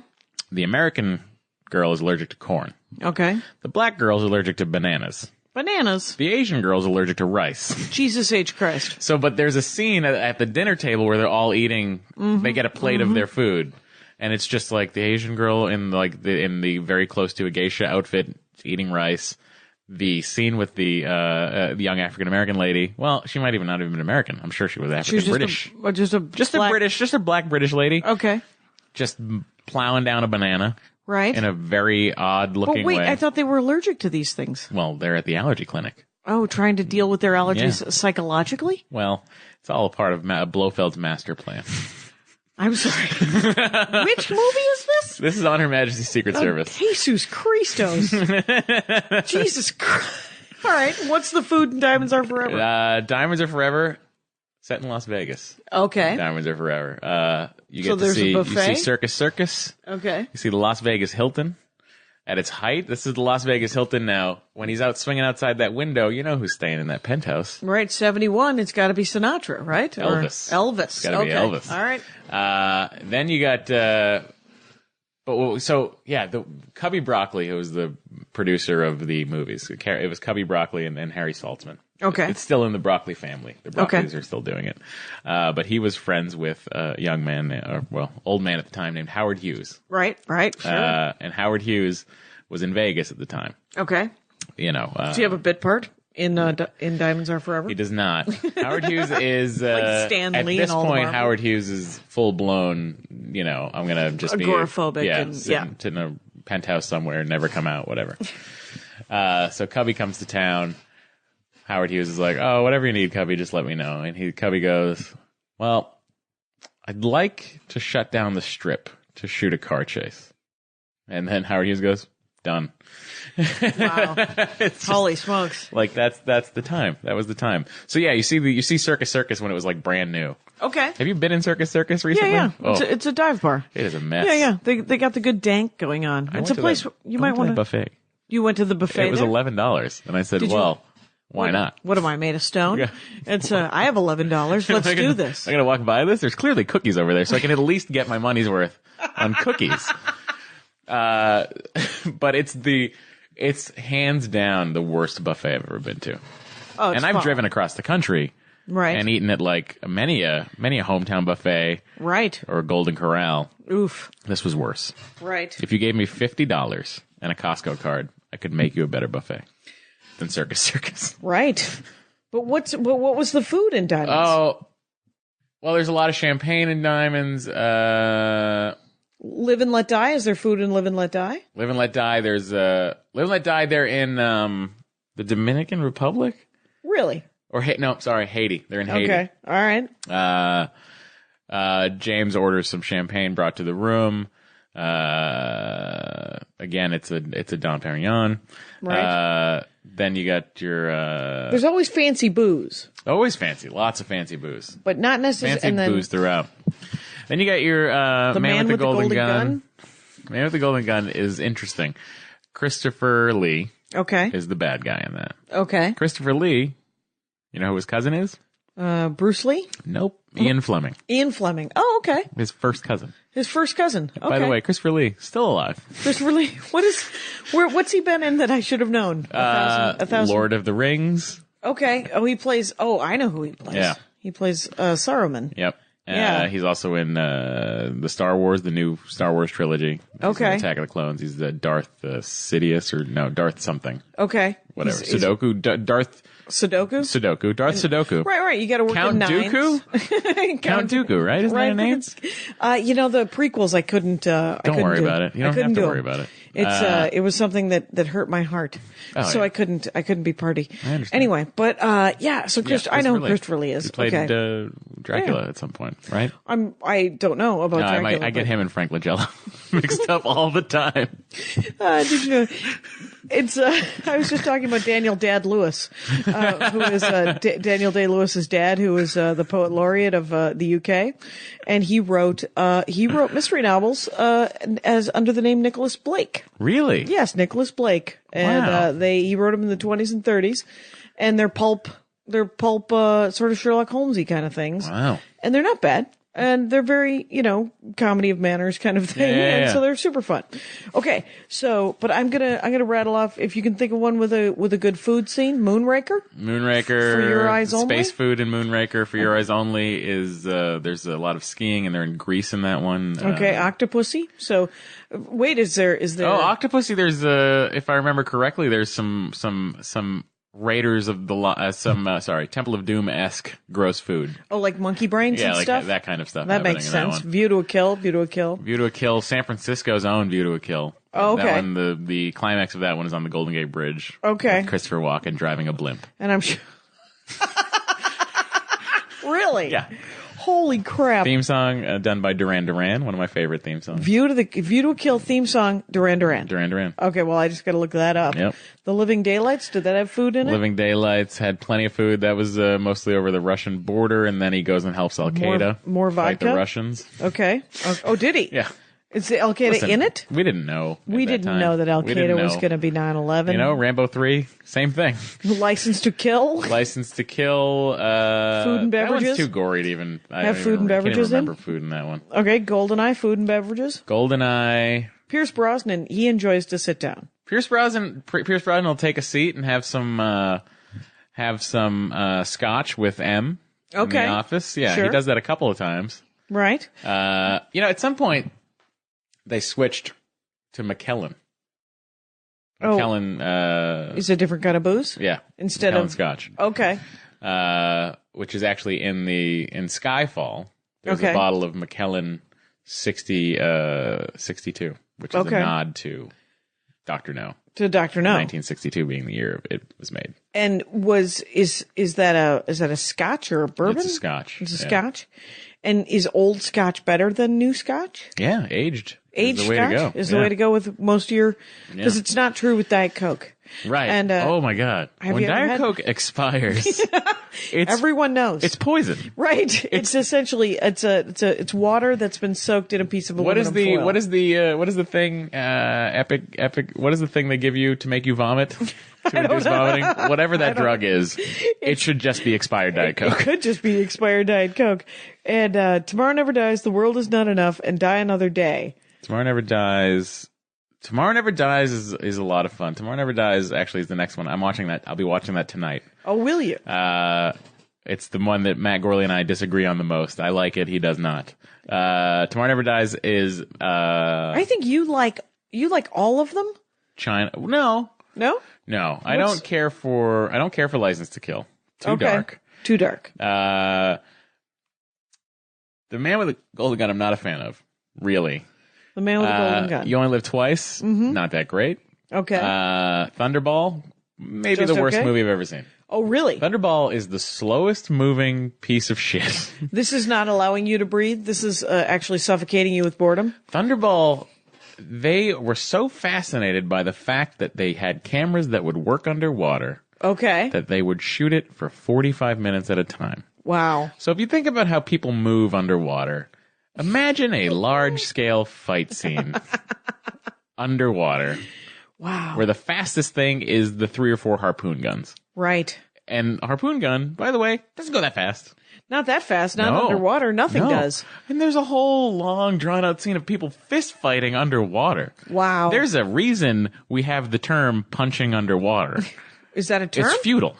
The American girl is allergic to corn. Okay. The black girl is allergic to bananas. Bananas. The Asian girl is allergic to rice. Jesus H. Christ. So, but there's a scene at the dinner table where they're all eating. They get a plate of their food, and it's just like the Asian girl in the very close to a geisha outfit eating rice. The scene with the young African American lady. Well, she might even not have been American. I'm sure she was African British. Just a black British lady. Okay. Just plowing down a banana. Right. In a very odd-looking way. But wait, I thought they were allergic to these things. Well, they're at the allergy clinic. Oh, trying to deal with their allergies psychologically? Well, it's all a part of Blofeld's master plan. I'm sorry. Which movie is this? This is on Her Majesty's Secret Service. Jesus Christos. Jesus Christ. All right, what's the food in Diamonds Are Forever? Diamonds Are Forever. Set in Las Vegas. Okay. Diamonds Are Forever. You So get to there's a see buffet? you see Circus. Okay. You see the Las Vegas Hilton at its height. This is the Las Vegas Hilton now. When he's out swinging outside that window, you know who's staying in that penthouse. Right, 71. It's got to be Sinatra, right? Elvis. Or Elvis. It's gotta be Elvis. All right. Then you got, the Cubby Broccoli, who was the producer of the movies. It was Cubby Broccoli and Harry Saltzman. Okay. It's still in the Broccoli family. The Broccoli's are still doing it. But he was friends with a young man, old man at the time named Howard Hughes. Right. Sure. And Howard Hughes was in Vegas at the time. Okay. You know. Do you have a bit part in Diamonds Are Forever? He does not. Howard Hughes is Like Stan at Lee this and all the point. Marvel? Howard Hughes is full blown. You know, I'm gonna just agoraphobic. be sit in a penthouse somewhere and never come out. Whatever. So Cubby comes to town. Howard Hughes is like, "Oh, whatever you need, Cubby, just let me know." And Cubby goes, "Well, I'd like to shut down the Strip to shoot a car chase." And then Howard Hughes goes, "Done." Wow. Holy smokes. Like that's the time. That was the time. So yeah, you see Circus when it was like brand new. Okay. Have you been in Circus recently? Yeah. Oh, It's a dive bar. it is a mess. Yeah. They got the good dank going on. It's a place you might want to. buffet. You went to the buffet. It was there? $11, and I said, Did you- "Well, why not?" What am I, made of stone? Yeah. It's I have $11. Let's do this. I'm gonna walk by this. There's clearly cookies over there, so I can at least get my money's worth on cookies. But it's hands down the worst buffet I've ever been to. Oh, it's And I've fun. driven across the country, Right. and eaten at like many a hometown buffet Right. or a Golden Corral. Oof. This was worse. Right. If you gave me $50 and a Costco card, I could make you a better buffet than Circus. Right. But what was the food in Diamonds? Oh, well, there's a lot of champagne in Diamonds. Live and Let Die? Is there food in Live and Let Die? Live and Let Die. There's Live and Let Die. They're in the Dominican Republic, Really? or Haiti. They're in Haiti. Okay. All right. James orders some champagne brought to the room. Again, it's a Dom Perignon. Right. Then you got your There's always fancy booze, always fancy, lots of fancy booze, but not necessarily. fancy And then booze throughout. Then you got your the man with the golden gun. Man with the golden gun is interesting. Christopher Lee Okay. is the bad guy in that. Okay. Christopher Lee, you know who his cousin is? Bruce Lee? Nope. Ian Fleming, Ian Fleming. Oh, okay. his first cousin. His first cousin. Okay. By the way, Christopher Lee, still alive. Christopher Lee. What's he been in that I should have known? A thousand. Lord of the Rings. Okay. Oh, he plays. Oh, I know who he plays. Yeah. He plays Saruman. Yep. Yeah. He's also in the Star Wars, the new Star Wars trilogy. He's Okay. in Attack of the Clones. He's the Darth Sidious, or no, Darth something. Okay. Whatever. He's Darth Sudoku? Sudoku. Darth Sudoku. Right. You got to work Count in nines. Dooku? Count Dooku, right? Isn't that a name? The prequels I couldn't. Don't worry about it. You don't have to worry about it. It's it was something that hurt my heart, so yeah. I couldn't be party. I understand. Anyway, but So I know who Christopher Lee is. He played Okay. Dracula Yeah. at some point, right? I don't know about No, Dracula. I get him and Frank Langella mixed up all the time. Did you know? It's. I was just talking about Daniel Dad Lewis, who is Daniel Day Lewis's dad, who is the poet laureate of the UK, and he wrote mystery novels as under the name Nicholas Blake. Really? Yes, Nicholas Blake, and Wow. he wrote them in the 20s and 30s, and they're pulp sort of Sherlock Holmesy kind of things. Wow. And they're not bad. And they're very, comedy of manners kind of thing. Yeah. And so they're super fun. Okay. So, but I'm going to rattle off, if you can think of one with a good food scene, Moonraker. Moonraker. For Your Eyes Only? Space food in Moonraker for Your Eyes Only is, there's a lot of skiing, and they're in Greece in that one. Okay. Octopussy. So, wait, is there? Oh, Octopussy, there's, if I remember correctly, there's some Raiders of the Temple of Doom-esque gross food. Oh, like monkey brains Yeah, and like stuff? that kind of stuff. That happening makes in that sense. one. View to a Kill. View to a Kill, San Francisco's own View to a Kill. Oh, okay. That one, the climax of that one is on the Golden Gate Bridge. Okay. With Christopher Walken driving a blimp. And I'm sure. Really? Yeah. Holy crap. Theme song done by Duran Duran, one of my favorite theme songs. View to a Kill theme song, Duran Duran. Duran Duran. Okay, well, I just got to look that up. Yep. The Living Daylights, did that have food in it? Living Daylights had plenty of food. That was mostly over the Russian border, and then he goes and helps Al Qaeda more fight vodka? the Russians. Okay. Oh, did he? Yeah. Is Al Qaeda Listen, in it? We didn't know. We didn't know that Al Qaeda was going to be 9/11. You know, Rambo 3, same thing. License to Kill. License to Kill. Food and That beverages? one's too gory to even. Have food and I can't beverages even in? remember food in that one. Okay, GoldenEye, food and beverages. GoldenEye. Pierce Brosnan, he enjoys to sit down. Pierce Brosnan will take a seat and have some scotch with M in Okay. the office. Yeah, Sure. he does that a couple of times. Right? At some point they switched to McKellen. Oh. McKellen, Is it a different kind of booze? yeah, Instead McKellen of scotch, Okay. which is actually in Skyfall. There's Okay. a bottle of McKellen 62, which is Okay. a nod to Dr. No. To Dr. No. 1962 being the year it was made. And is that a scotch or a bourbon? It's a scotch. It's a Yeah. scotch. And is old scotch better than new scotch? Yeah, aged. Aged is the way scotch to go. is the Yeah. way to go with most of your, because it's not true with Diet Coke. Right. And, oh my God. have When you ever Diet had- Coke expires, it's Everyone knows. it's poison. right. It's essentially it's water that's been soaked in a piece of aluminum foil. What is the thing epic what is the thing they give you to make you vomit? To induce vomiting? Whatever that drug is, it should just be expired Diet It Coke. could just be expired Diet Coke. And Tomorrow Never Dies, The World Is Not Enough, and Die Another Day. Tomorrow Never Dies. Tomorrow Never Dies is a lot of fun. Tomorrow Never Dies actually is the next one. I'm watching that. I'll be watching that tonight. Oh, will you? It's the one that Matt Gorley and I disagree on the most. I like it. He does not. Tomorrow Never Dies is I think you like all of them. China. No, No? I don't care for License to Kill. Too dark. Too dark. The Man with the Golden Gun I'm not a fan of. Really. The Man with the Golden Gun. You Only Live Twice. Not that great. Okay. Thunderball. Maybe Just the worst okay? movie I've ever seen. Oh, really? Thunderball is the slowest moving piece of shit. This is not allowing you to breathe. This is actually suffocating you with boredom. Thunderball, they were so fascinated by the fact that they had cameras that would work underwater Okay. that they would shoot it for 45 minutes at a time. Wow. So if you think about how people move underwater, imagine a large-scale fight scene underwater Wow. where the fastest thing is the 3 or 4 harpoon guns. Right. And a harpoon gun, by the way, doesn't go that fast. Not that fast. Not No. underwater. Nothing No. does. And there's a whole long, drawn-out scene of people fist fighting underwater. Wow. There's a reason we have the term punching underwater. Is that a term? It's futile.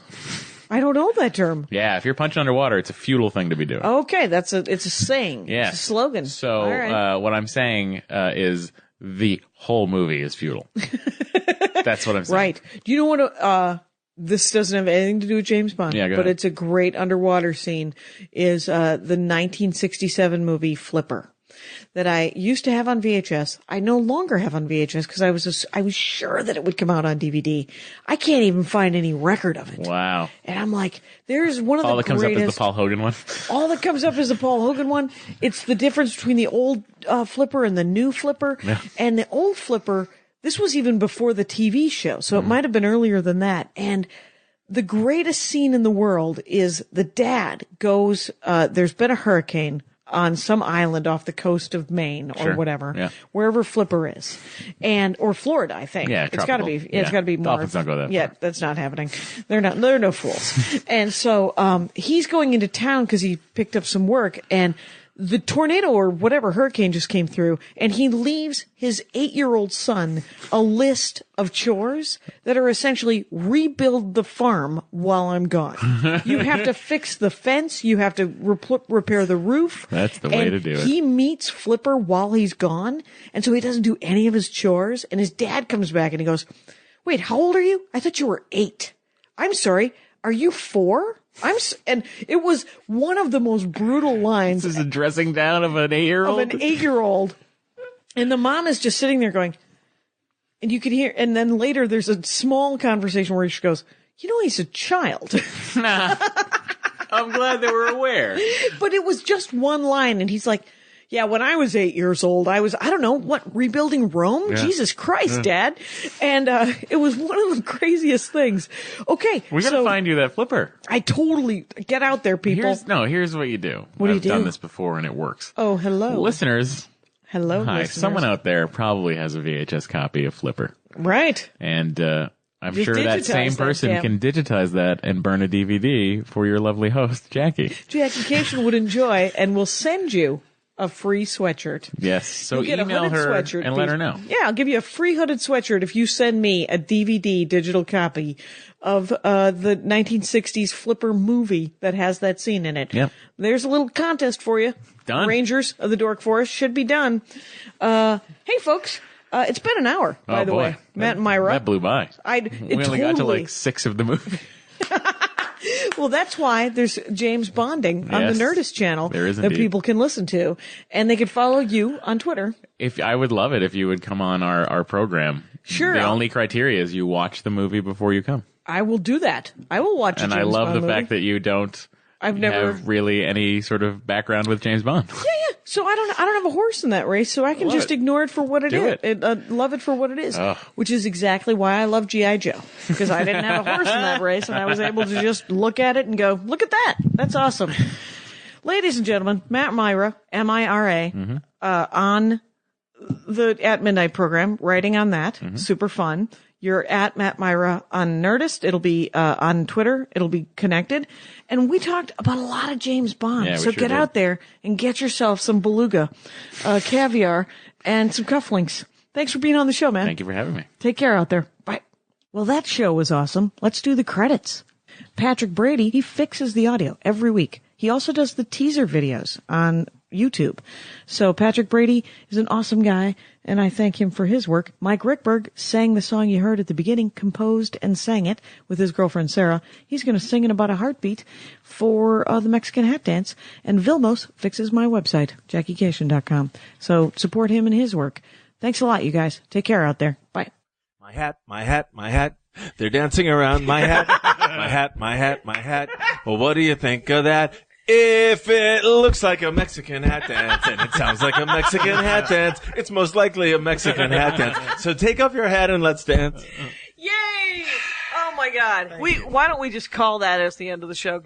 I don't know that term. Yeah, if you're punching underwater, it's a futile thing to be doing. Okay, it's a saying. Yeah. It's a slogan. So All right. what I'm saying is the whole movie is futile. That's what I'm saying. Right. Do you know what? This doesn't have anything to do with James Bond, Yeah, go but ahead. it's a great underwater scene. Is the 1967 movie Flipper that I used to have on VHS. I no longer have on VHS because I was sure that it would come out on DVD. I can't even find any record of it. Wow. And I'm like, there's one of All the that comes greatest. up is the Paul Hogan one. All that comes up is the Paul Hogan one. It's the difference between the old Flipper and the new Flipper. Yeah. And the old Flipper, this was even before the TV show, so it might have been earlier than that. And the greatest scene in the world is the dad goes, there's been a hurricane on some island off the coast of Maine or Sure. whatever, Yeah. wherever Flipper is, or Florida, I think. Yeah, it's got to be. tropical. It's got to be more. Dolphins don't go that Yeah, far. that's not happening. They're no fools. And so he's going into town because he picked up some work, and the tornado or whatever hurricane just came through, and he leaves his 8-year-old son a list of chores that are essentially rebuild the farm while I'm gone. You have to fix the fence. You have to repair the roof. That's the way And to do it. He meets Flipper while he's gone, and so he doesn't do any of his chores. And his dad comes back and he goes, "Wait, how old are you? I thought you were 8. I'm sorry. Are you 4? And it was one of the most brutal lines This is a dressing down of an 8-year-old. of an 8-year-old. And the mom is just sitting there going, and you could hear, and then later there's a small conversation where she goes, "You know, he's a child." I'm glad they were aware. But it was just one line, and he's like, yeah, when I was 8 years old, I don't know, rebuilding Rome? Yeah. Jesus Christ, Dad. And it was one of the craziest things. Okay. We gotta find you that flipper. I totally, get out there, people. Here's what you do. What do you I've do? done this before and it works. Oh, hello. Listeners. Hello, Hi. listeners. Someone out there probably has a VHS copy of Flipper. Right. And, I'm Just sure that digitize same that, person Cam. can digitize that and burn a DVD for your lovely host, Jackie. Jackie Cation would enjoy and will send you a free sweatshirt. Yes. So You'll get a email hooded her sweatshirt. and let her know. Yeah, I'll give you a free hooded sweatshirt if you send me a DVD digital copy of the 1960s Flipper movie that has that scene in it. Yep. There's a little contest for you. Done. Rangers of the Dork Forest should be done. Hey, folks. It's been an hour, by the way. Matt and Myra. That blew by. We only got to like 6 of the movie. Well, that's why there's James Bonding on the Yes, Nerdist channel there is that indeed. people can listen to. And they can follow you on Twitter. If I would love it if you would come on our program. Sure. The only criteria is you watch the movie before you come. I will do that. I will watch a And James I love Bond the movie. fact that you don't I've never. have really any sort of background with James Bond. Yeah. So I don't have a horse in that race, so I can Love just it. ignore it for what it Do is. it. Love it for what it is, Ugh. which is exactly why I love G.I. Joe, because I didn't have a horse in that race, and I was able to just look at it and go, look at that. That's awesome. Ladies and gentlemen, Matt Myra, M-I-R-A, on the At Midnight program, writing on that. Super fun. You're at Matt Myra on Nerdist. It'll be on Twitter. It'll be connected. And we talked about a lot of James Bond. Yeah, we so sure get did. out there and get yourself some beluga, caviar, and some cufflinks. Thanks for being on the show, man. Thank you for having me. Take care out there. Bye. Well, that show was awesome. Let's do the credits. Patrick Brady, he fixes the audio every week. He also does the teaser videos on YouTube. So Patrick Brady is an awesome guy, and I thank him for his work. Mike Rickberg sang the song you heard at the beginning, composed and sang it with his girlfriend Sarah. He's going to sing in about a heartbeat for the Mexican Hat Dance. And Vilmos fixes my website, JackieCation.com. So support him and his work. Thanks a lot, you guys. Take care out there. Bye. My hat, my hat, my hat. They're dancing around my hat. My hat, my hat, my hat. Well, what do you think of that? If it looks like a Mexican hat dance and it sounds like a Mexican hat dance, it's most likely a Mexican hat dance. So take off your hat and let's dance. Yay! Oh my God. Why don't we just call that as the end of the show?